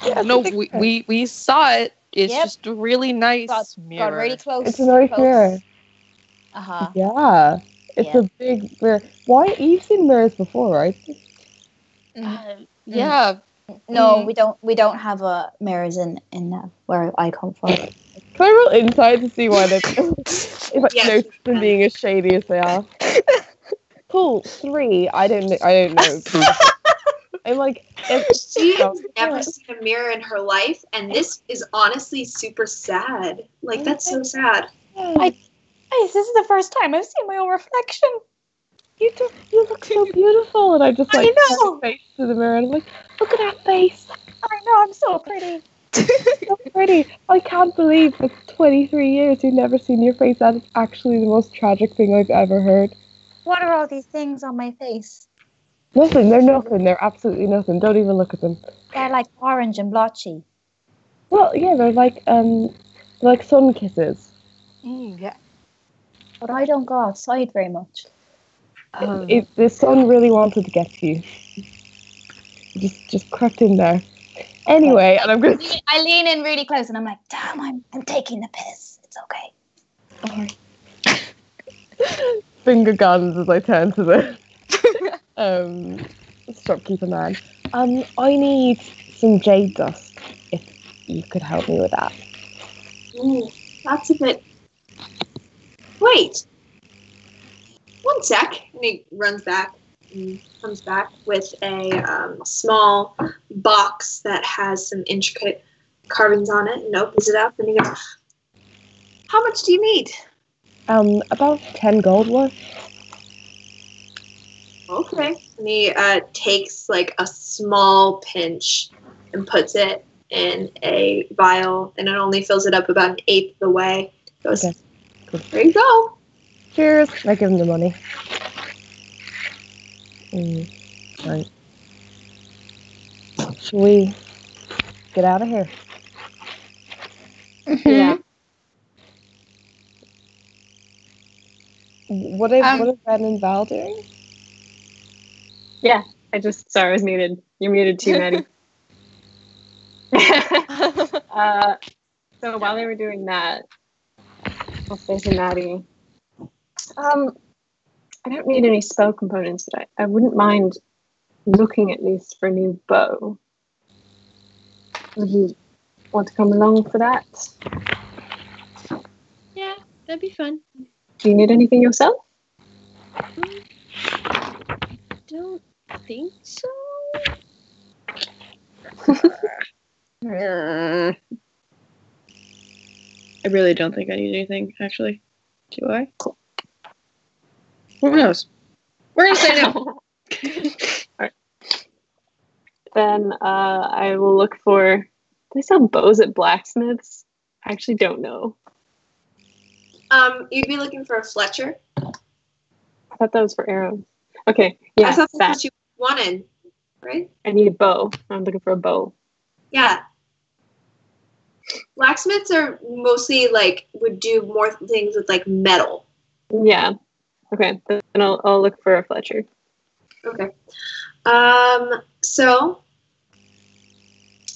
Yeah, no, we saw it. It's just a really nice mirror. Got really close. It's a nice mirror. Yeah. It's a big mirror. Why? You've seen mirrors before, right? Yeah. No, Mhm. we don't have mirrors in where I come from. Can I roll inside to see why they if I Yes, notice you them can. being as shady as they are? Cool. 3. I don't know. I'm like, She has never yeah. seen a mirror in her life, and this is honestly super sad. Like, that's so sad. This is the first time I've seen my own reflection. You look so beautiful, and I just like I turn know. my face to the mirror and I'm like, look at that face, I know, I'm so pretty. so pretty. I can't believe for 23 years you've never seen your face. That is actually the most tragic thing I've ever heard. What are all these things on my face? Nothing. They're nothing. They're absolutely nothing. Don't even look at them. They're like orange and blotchy. Well, yeah, they're like sun kisses. Yeah. But I don't go outside very much. The sun really wanted to get to you. Just crept in there. Anyway, and I'm going to... I lean in really close and I'm like, damn, I'm taking the piss. It's okay. Finger guns as I turn to the shopkeeper man. I need some jade dust, if you could help me with that. Ooh, that's a bit. Wait. 1 sec. And he runs back and comes back with a small box that has some intricate carvings on it and opens it up and he goes, how much do you need? About 10 gold worth. Okay. And he takes like a small pinch and puts it in a vial and it only fills it up about an eighth of the way. Goes, Okay, cool. There you go. Cheers. I give him the money. Right. Shall we get out of here? Yeah. What is Ben and Val doing? Yeah. I was muted. You're muted too, Maddie. So while they were doing that, I'll say to Maddie, I don't need any spell components, but I wouldn't mind looking at least for a new bow. Would you want to come along for that? Yeah, that'd be fun. Do you need anything yourself? Don't think so. I really don't think I need anything, actually. Do I? Cool. Who knows? We're gonna say no. All right. Then I will look for. Do they sell bows at blacksmiths? I actually don't know. You'd be looking for a Fletcher. I thought that was for arrows. Okay, yeah, I thought that's that. what you wanted, right? I need a bow. I'm looking for a bow. Yeah. Blacksmiths are mostly like would do more things with like metal. Yeah. Okay, then I'll look for a Fletcher. Okay. So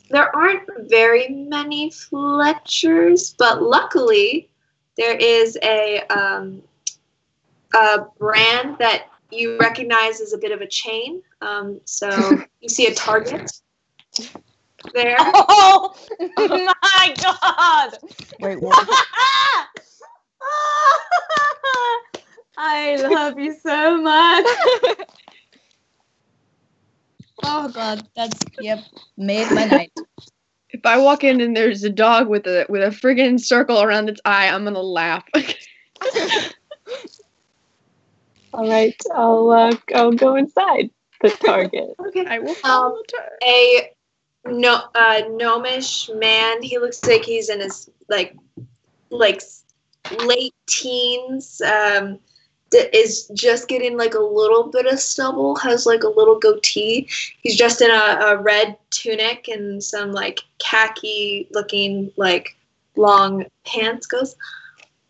there aren't very many Fletchers, but luckily there is a brand that you recognize as a bit of a chain. So you see a Target there. Oh my god! Wait, what? I love you so much. Oh god, that's made my night. If I walk in and there's a dog with a friggin' circle around its eye, I'm gonna laugh. All right, I'll go inside the Target. Okay. I will follow her. A gnomish man. He looks like he's in his like late teens. Is just getting like a little bit of stubble. Has like a little goatee. He's dressed in a red tunic and some like khaki looking like long pants. Goes,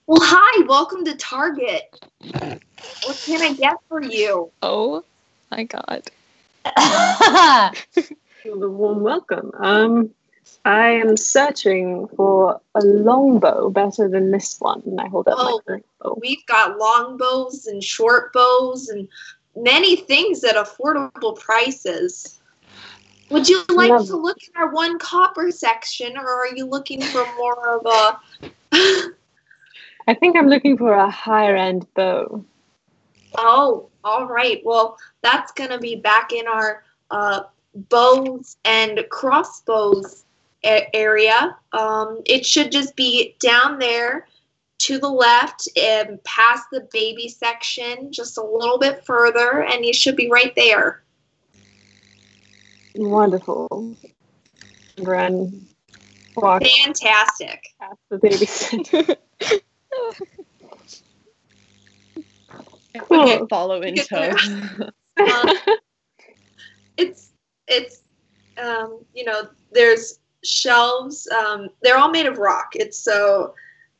well, hi, welcome to Target. What can I get for you? Oh my god. A warm welcome. I am searching for a longbow better than this one. And I hold up my current bow. We've got long bows and short bows and many things at affordable prices. Would you like Love to look in our 1 copper section, or are you looking for more of a... I think I'm looking for a higher end bow. Oh, all right. Well, that's going to be back in our bows and crossbows area. It should just be down there to the left and past the baby section, just a little bit further, and you should be right there. Wonderful. Run. Walk Fantastic. past the baby center. Okay, Cool. follow in tow. It's there's shelves. They're all made of rock. It's so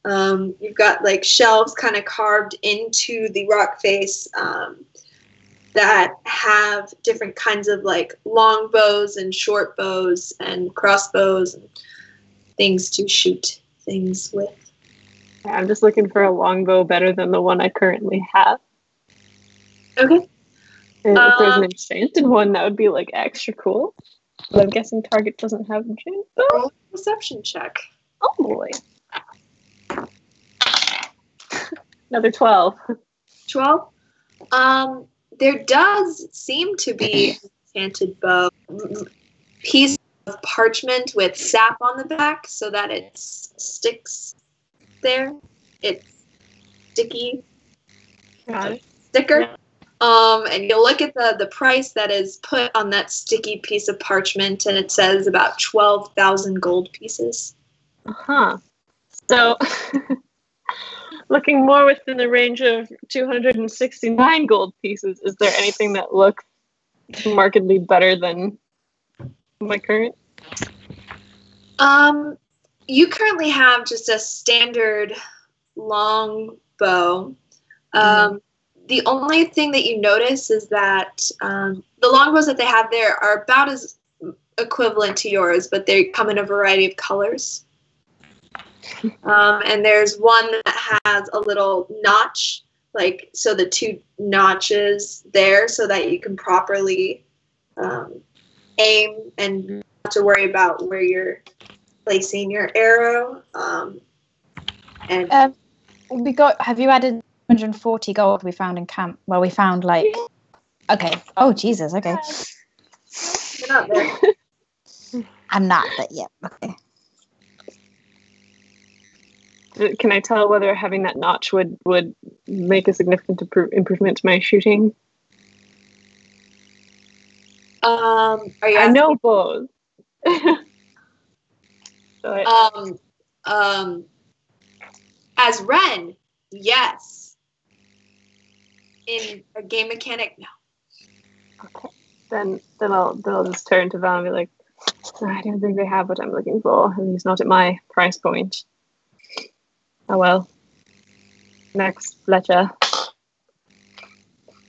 you've got like shelves kind of carved into the rock face that have different kinds of like long bows and short bows and crossbows and things to shoot things with. I'm just looking for a longbow better than the one I currently have. Okay. And if there's an enchanted one, that would be like extra cool. But I'm guessing Target doesn't have enchanted. Roll a perception check. Oh boy. Another 12. 12. There does seem to be an enchanted bow. Piece of parchment with sap on the back so that it sticks there. It's sticky. Got it. Sticker. And you look at the price that is put on that sticky piece of parchment, and it says about 12,000 gold pieces. Uh-huh. So, looking more within the range of 269 gold pieces, is there anything that looks markedly better than my current? You currently have just a standard long bow. The only thing that you notice is that the longbows that they have there are about as equivalent to yours, but they come in a variety of colors. And there's one that has a little notch, like so the 2 notches there so that you can properly aim and not have to worry about where you're placing your arrow. Have you added 140 gold we found in camp? Well, we found like... Okay. Oh, Jesus. Okay. You're not there. I'm not, but yeah. Okay. Can I tell whether having that notch would make a significant improvement to my shooting? Are you I asking? know bows. So As Ren, yes. In a game mechanic, no. okay. Then I'll just turn to Val and be like, I don't think they have what I'm looking for. At least not at my price point. Oh well. Next, Fletcher.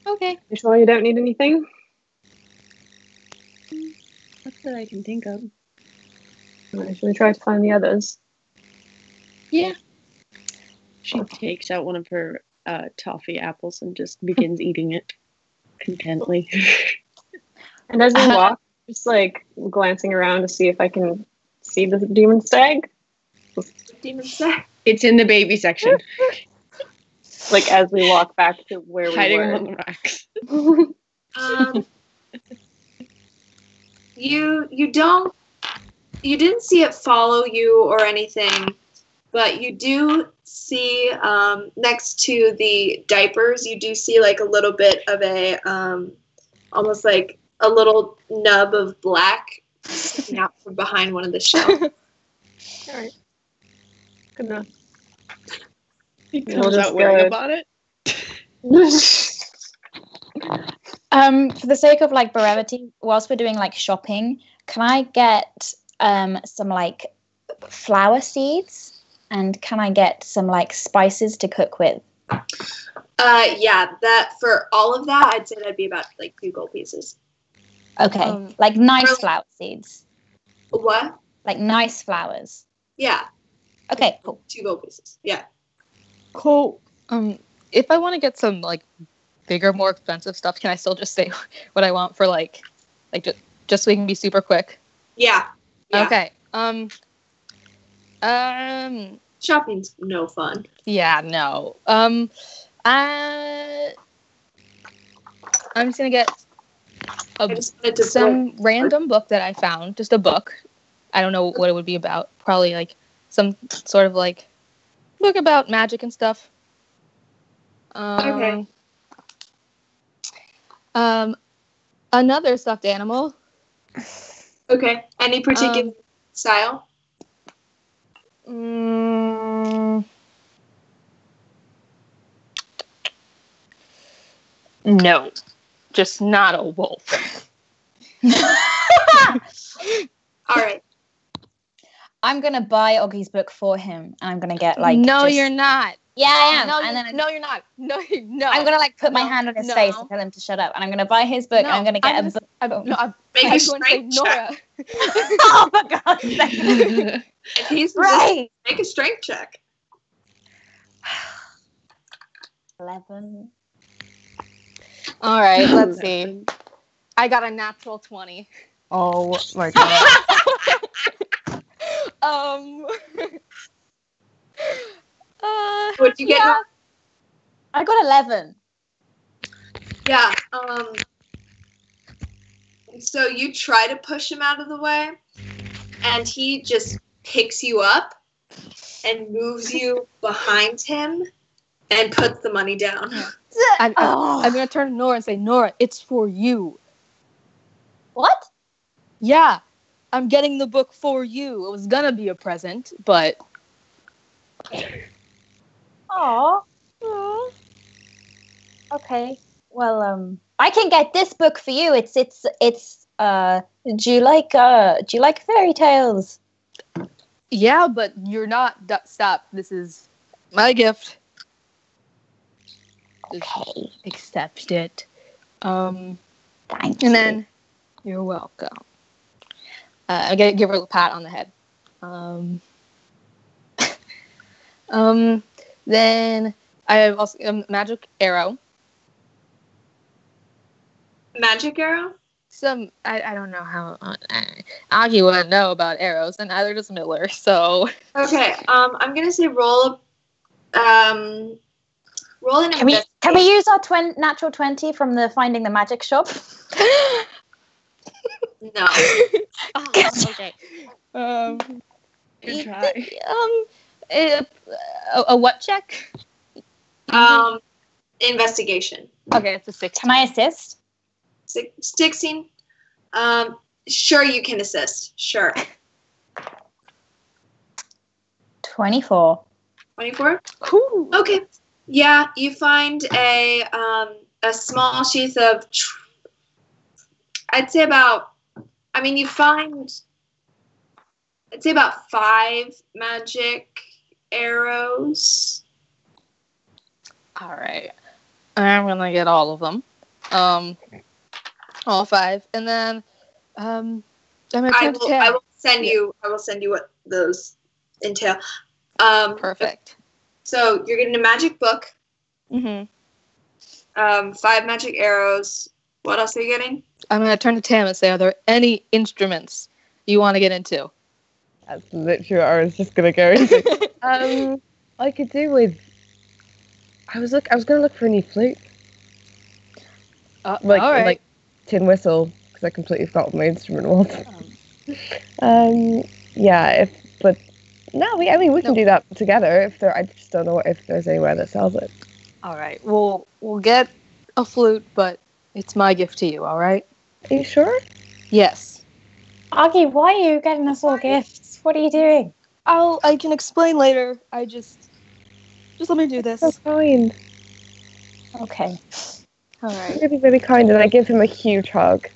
Okay. You sure you don't need anything? Not that I can think of. Should we try to find the others? Yeah. She takes out one of her toffee apples and just begins eating it contently. And as we walk, just like glancing around to see if I can see the demon stag. Demon stag. It's in the baby section. Like as we walk back to where we Hiding were. among the rocks. You didn't see it follow you or anything, but you do see next to the diapers, you do see like a little bit of a almost like a little nub of black sticking out from behind one of the shelves. All right. Good enough. He comes out worrying about it. For the sake of like brevity, whilst we're doing like shopping, can I get some like flower seeds, and can I get some like spices to cook with? Yeah, that for all of that, I'd say that'd be about like 2 gold pieces. Okay, like nice flower seeds. What? Like nice flowers. Yeah. Okay, cool. 2 gold pieces. Yeah. Cool. If I want to get some like bigger, more expensive stuff, can I still just say what I want for like just so we can be super quick. Yeah. Okay. Shopping's no fun. Yeah, no. I'm just gonna get I just wanted to some random book that I found. Just a book. I don't know what it would be about. Probably like some sort of like book about magic and stuff. Okay. Another stuffed animal. Okay. Any particular style? No, just not a wolf. All right. I'm gonna buy Oggy's book for him, and I'm gonna get like. No, you're not. Yeah, I am. No, and then no, you're not. No, I'm gonna like put my hand on his face and tell him to shut up, and I'm gonna buy his book, and I'm gonna get a book. Make a strength Nora. Oh my god! And he's right. Make a strength check. 11. All right, let's see. I got a natural 20. Oh my god. What'd you get? Yeah. I got 11. Yeah. So you try to push him out of the way, and he just picks you up and moves you behind him and puts the money down. I'm gonna turn to Nora and say, Nora, it's for you. What? Yeah, I'm getting the book for you. It was gonna be a present, but. Oh. Okay. Well, I can get this book for you. It's do you like fairy tales? Yeah, but you're not. Stop. This is my gift. Okay. Accept it. Thank you. And then you're welcome. I'm gonna give her a pat on the head. Then I have also a magic arrow. Magic arrow? I don't know how Aki wouldn't know about arrows, and neither does Miller. So okay, I'm gonna say roll an Can we use our natural 20 from the Finding the Magic shop? No. Okay. Good try. A what check? Investigation. Okay, it's a 16. Can I assist? 16. Sure, you can assist. Sure. 24. 24. Cool. Okay. Yeah, you find a small sheath of. I'd say about 5 magic arrows. All right. I'm gonna get all of them. All 5, and then I'm gonna turn to Tam. I will send you what those entail. Perfect. So you're getting a magic book. Mm-hmm. 5 magic arrows. What else are you getting? I'm gonna turn to Tam and say, are there any instruments you want to get into? That's literally what I was just gonna go into. I could do with. I was gonna look for a new flute. All right. Like tin whistle, because I completely forgot what my instrument was. Yeah, we can do that together. I just don't know if there's anywhere that sells it. All right. We'll get a flute, but it's my gift to you. All right. Are you sure? Yes. Augie, why are you getting us all gifts? What are you doing? I can explain later. I just let me do this. That's fine. Okay. All right. Really, really kind, and I give him a huge hug.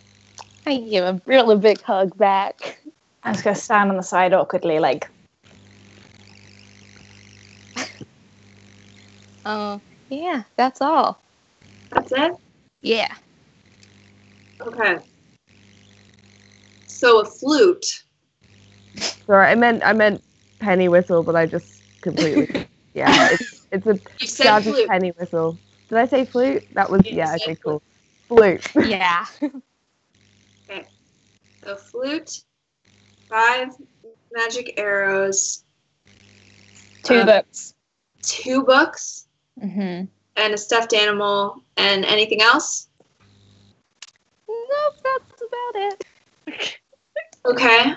I give a really big hug back. I'm just gonna stand on the side awkwardly, like. Yeah, that's all. That's it? Yeah. Okay. So a flute. Sorry, I meant penny whistle, but I just completely. Yeah, it's a You said jazzy flute. penny whistle. Did I say flute? That was You yeah. said Okay, cool. Flute. Yeah. a flute, 5 magic arrows, 2 books. 2 books, Mm-hmm. and a stuffed animal, and anything else? Nope, that's about it. Okay.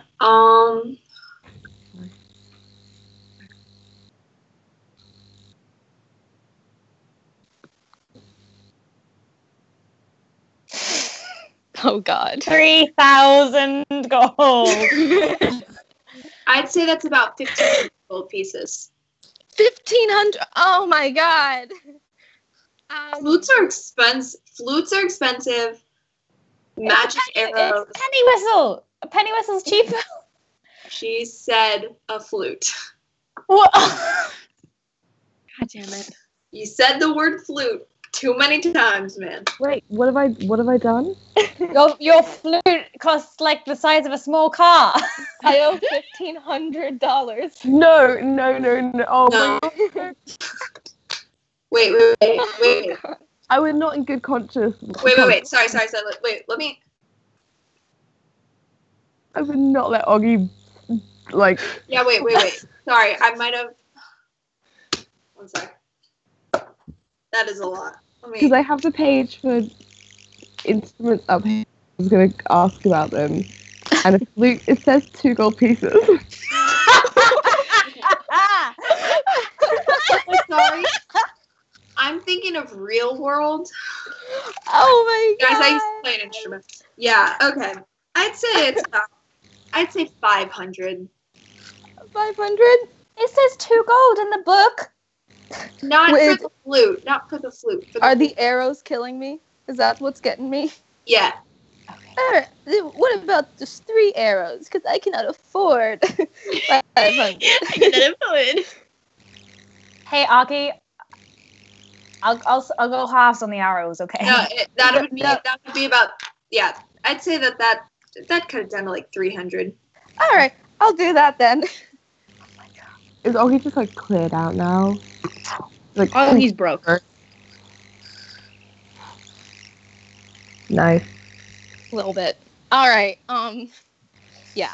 Oh God. 3,000 gold. I'd say that's about 15 gold pieces. 1,500. Oh my God. Flutes are expensive. Magic arrows. It's penny whistle. A penny whistle's cheaper. She said a flute. What? God damn it. You said the word flute too many times, man. Wait, what have I done? Your flute costs like the size of a small car. I owe $1,500. No. Oh No. my God. Wait. I was not in good conscience. Wait. Sorry. Wait, let me. I would not let Oggy, like... Yeah, wait. Sorry, I might have. One sec. That is a lot. Because I have the page for instruments up here. I was going to ask about them. And a flute, it says 2 gold pieces. Sorry. I'm thinking of real world. Oh my God. Guys, I used to play an instrument. Yeah, okay. I'd say 500. 500? It says 2 gold in the book. Not Wait. for the flute. Not for the flute. For the Are flute. the arrows killing me? Is that what's getting me? Yeah. Alright, what about just 3 arrows? Because I cannot afford 500. I cannot afford. Hey, Aki. I'll go halves on the arrows, okay? No, that would be about, yeah. I'd say that could have done to like 300. Alright, I'll do that then. Is Oggy just, like, cleared out now? Like, Oh, he's broke. Nice. A little bit. Alright, yeah,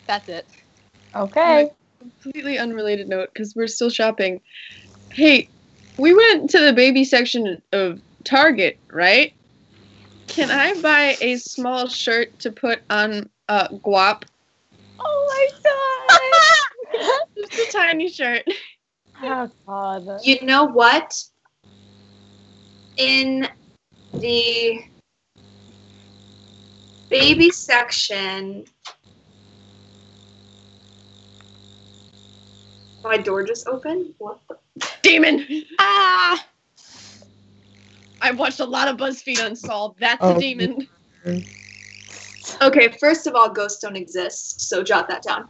that's it. Okay. Completely unrelated note, because we're still shopping. Hey, we went to the baby section of Target, right? Can I buy a small shirt to put on Guap? Oh my God! Just a tiny shirt. Oh, God. You know what? In the baby section, my door just opened. What the? Demon! Ah! I've watched a lot of BuzzFeed Unsolved. That's Oh. a demon. Okay, first of all, ghosts don't exist, so jot that down.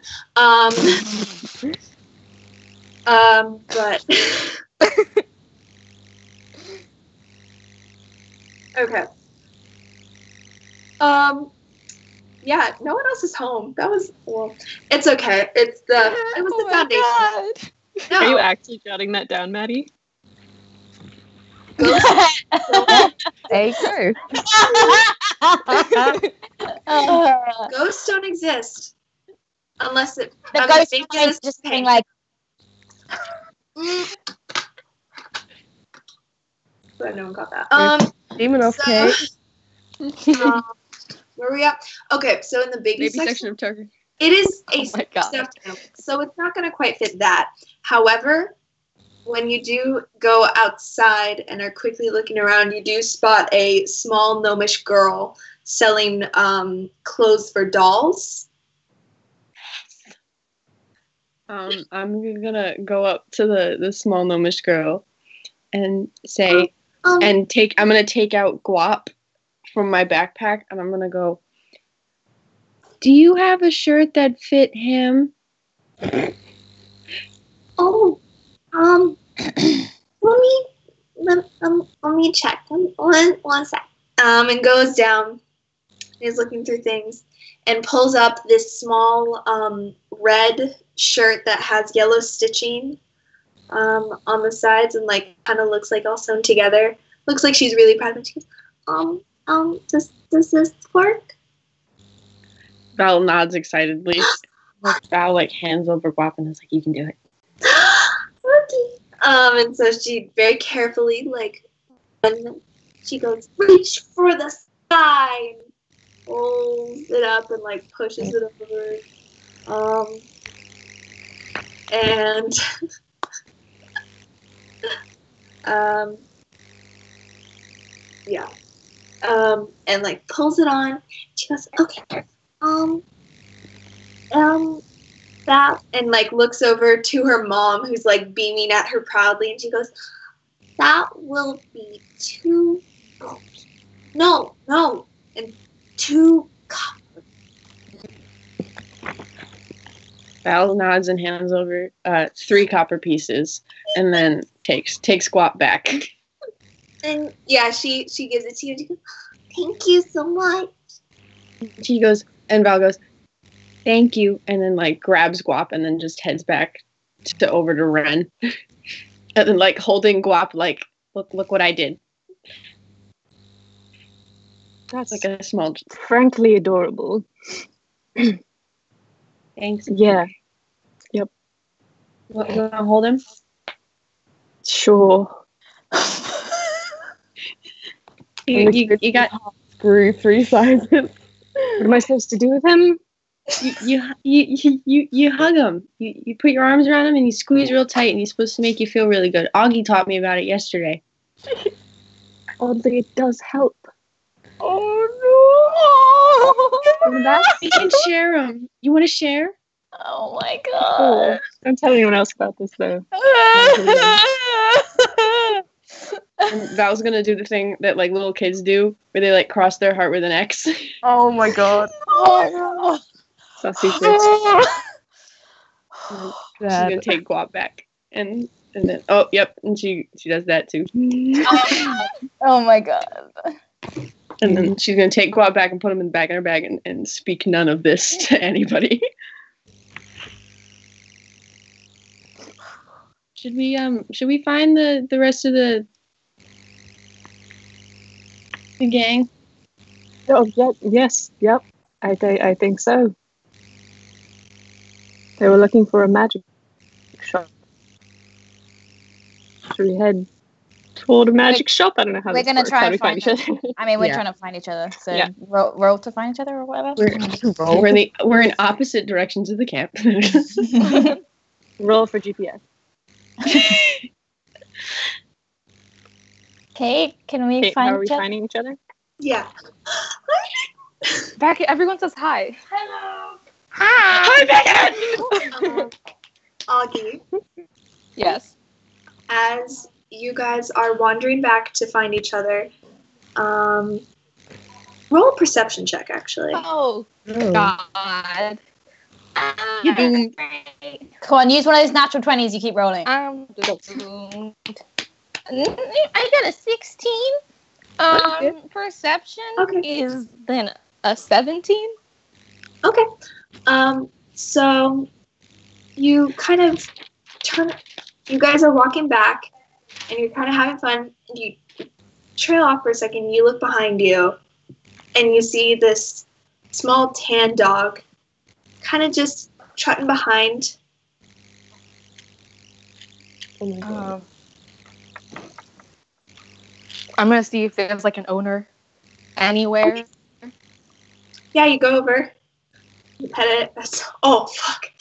But okay. Yeah, no one else is home. That was it's okay. It was the foundation. God. No, Are you actually jotting that down, Maddie? ghosts, There you go. ghosts don't exist unless it. The I'm ghost making is this just being pain. like, But no one got that. Demon off So, cake. where are we at? Okay, so in the baby, Baby section of Target. it is a Oh my God. stuffed animal, so it's not going to quite fit that. However, when you do go outside and are quickly looking around, you do spot a small gnomish girl selling clothes for dolls. I'm gonna go up to the small gnomish girl and say, I'm gonna take out Guap from my backpack and I'm gonna go, do you have a shirt that fit him? Oh, let me check. One sec. And goes down. Is looking through things and pulls up this small red shirt that has yellow stitching on the sides and like kind of looks like all sewn together. Looks like she's really proud of it. She goes, does this work? Val nods excitedly. Val like hands over Guap and is like, "You can do it." Okay. And so she very carefully, like, and she goes, reach for the sky, and pulls it up and like pushes it over. And yeah. And like pulls it on. She goes, okay. That, and like looks over to her mom, who's like beaming at her proudly, and she goes, that will be 2 gold. No, and 2 copper. Val nods and hands over 3 copper pieces, and then takes Guap back. And yeah, she gives it to you, and she goes, thank you so much. She goes, and Val goes, thank you, and then like grabs Guap and then just heads back over to Ren. And then like holding Guap like, look what I did. That's Like a small. frankly adorable. Thanks. Yeah. Yep. You want to hold him? Sure. You got Screw 3 sizes. What am I supposed to do with him? you hug him. You put your arms around him and you squeeze real tight, and he's supposed to make you feel really good. Augie taught me about it yesterday. Oddly, it does help. Oh You can share them. You want to share? no! Oh my Cool. god! Don't tell anyone else about this, though. And Val's gonna do the thing that like little kids do, where they like cross their heart with an X. Oh my god! Oh It's our secret. She's gonna take Guap back, and then and she does that too. Oh my god! And then she's gonna take Guap back and put him in the back of her bag and speak none of this to anybody. Should we find the rest of the gang? Oh, yep. Yes. Yep. I think so. They were looking for a magic shop. Should we head toward a magic shop? I don't know how We're this gonna works. try How do and we find each other? I mean, we're Yeah. trying to find each other. So Yeah. roll to find each other or whatever. We're in opposite directions of the camp. Roll for GPS. Okay, can we Kate, find how are we each other? finding each other? Yeah. Back, everyone says hi. Hello. Hi, Megan! Augie, Yes. as you guys are wandering back to find each other, roll a perception check, actually. Oh God. You doomed. Come on, use one of those natural 20s you keep rolling. I'm doomed. I got a 16. Perception Okay. is then a 17. Okay. So you kind of you guys are walking back and you're kind of having fun, and you trail off for a second, you look behind you and you see this small tan dog kind of just trotting behind. I'm gonna see if there's like an owner anywhere. Yeah, you go over, you pet it. Oh fuck.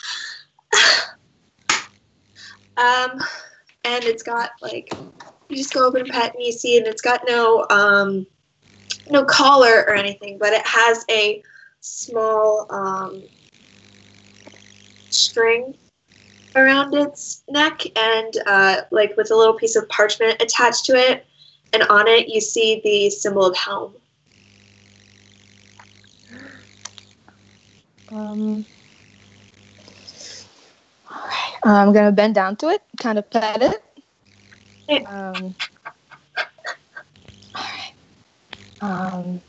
And it's got like, you just go over and pet, and you see, and it's got no collar or anything, but it has a small string around its neck, and like with a little piece of parchment attached to it, and on it you see the symbol of Helm. I'm gonna bend down to it, kind of pet it. Okay. Alright.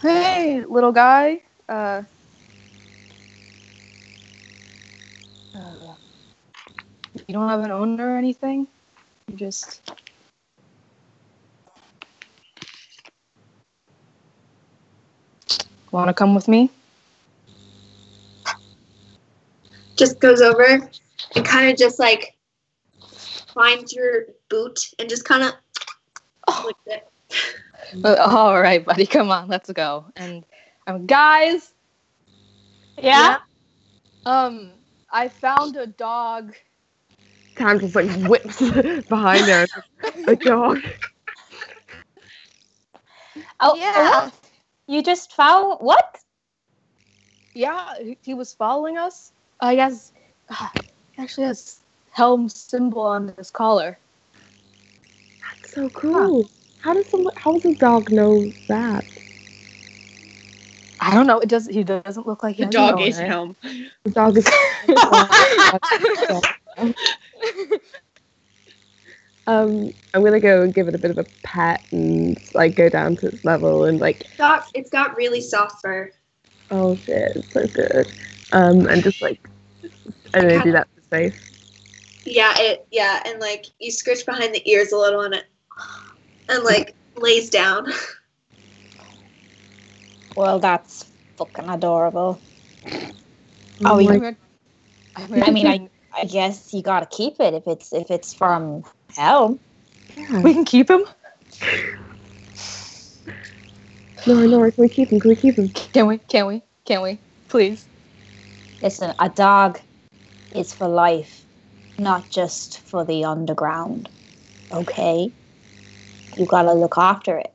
Hey, little guy. You don't have an owner or anything? You just... Want to come with me? Just goes over and kind of just like finds your boot and just kind of licks it. All right, buddy, come on, let's go. And guys, Yeah? I found a dog. Tam just like whips behind her. A dog. Oh, Yeah. what? You just found what? Yeah, he was following us. I guess he actually has helm symbol on his collar. That's so cool. How does a dog know that? I don't know. He doesn't look like he The has dog an is owner. Helm. The dog is. I'm gonna go and give it a bit of a pet and like go down to its level and like. It's got really soft fur. Oh shit, it's so good. And just like, I don't know, do that to space. Yeah, and like you scratch behind the ears a little and like lays down. Well, that's fucking adorable. Oh, I guess you gotta keep it if it's from Helm. yeah. We can keep him. No, can we keep him? Can we? Please. Listen, a dog is for life, not just for the underground. Okay? You gotta look after it.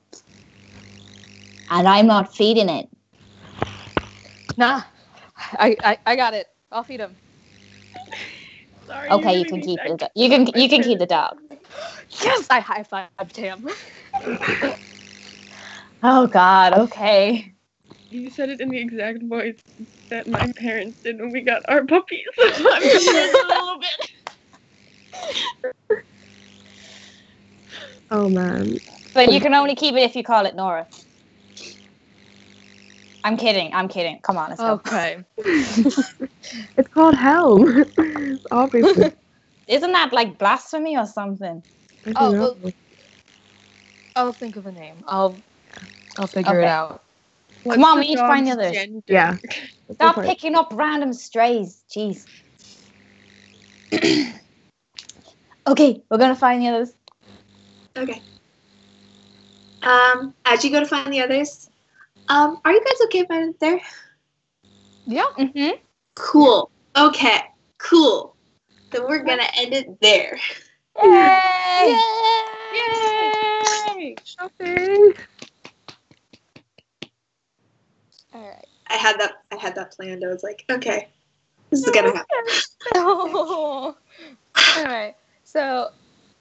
And I'm not feeding it. Nah, I got it. I'll feed him. Sorry, Okay, you can keep it. You can keep the dog. Yes, I high-fived him. Oh God. Okay. You said it in the exact voice that my parents did when we got our puppies. I'm just a little bit. Oh man. But you can only keep it if you call it Nora. I'm kidding. Come on, let's go. Okay. It's called Helm. Obviously. Isn't that like blasphemy or something? I don't know. Well, I'll think of a name. I'll figure it Okay. out. Come on, we need to find the others. Yeah. Stop picking up random strays. Jeez. Okay, we're gonna find the others. Okay. As you go to find the others, are you guys okay if I'm there? Yeah. Mm-hmm. Cool. Okay. Cool. Then we're gonna end it there. Yay! Yay! Shopping. All right. I had that planned. I was like, okay, this is gonna happen. Oh. All right. So,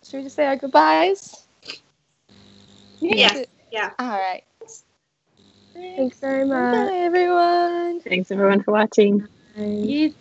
should we just say our goodbyes? Yes. Yeah. All right. Thanks very much. Bye, everyone. Thanks everyone for watching. Bye.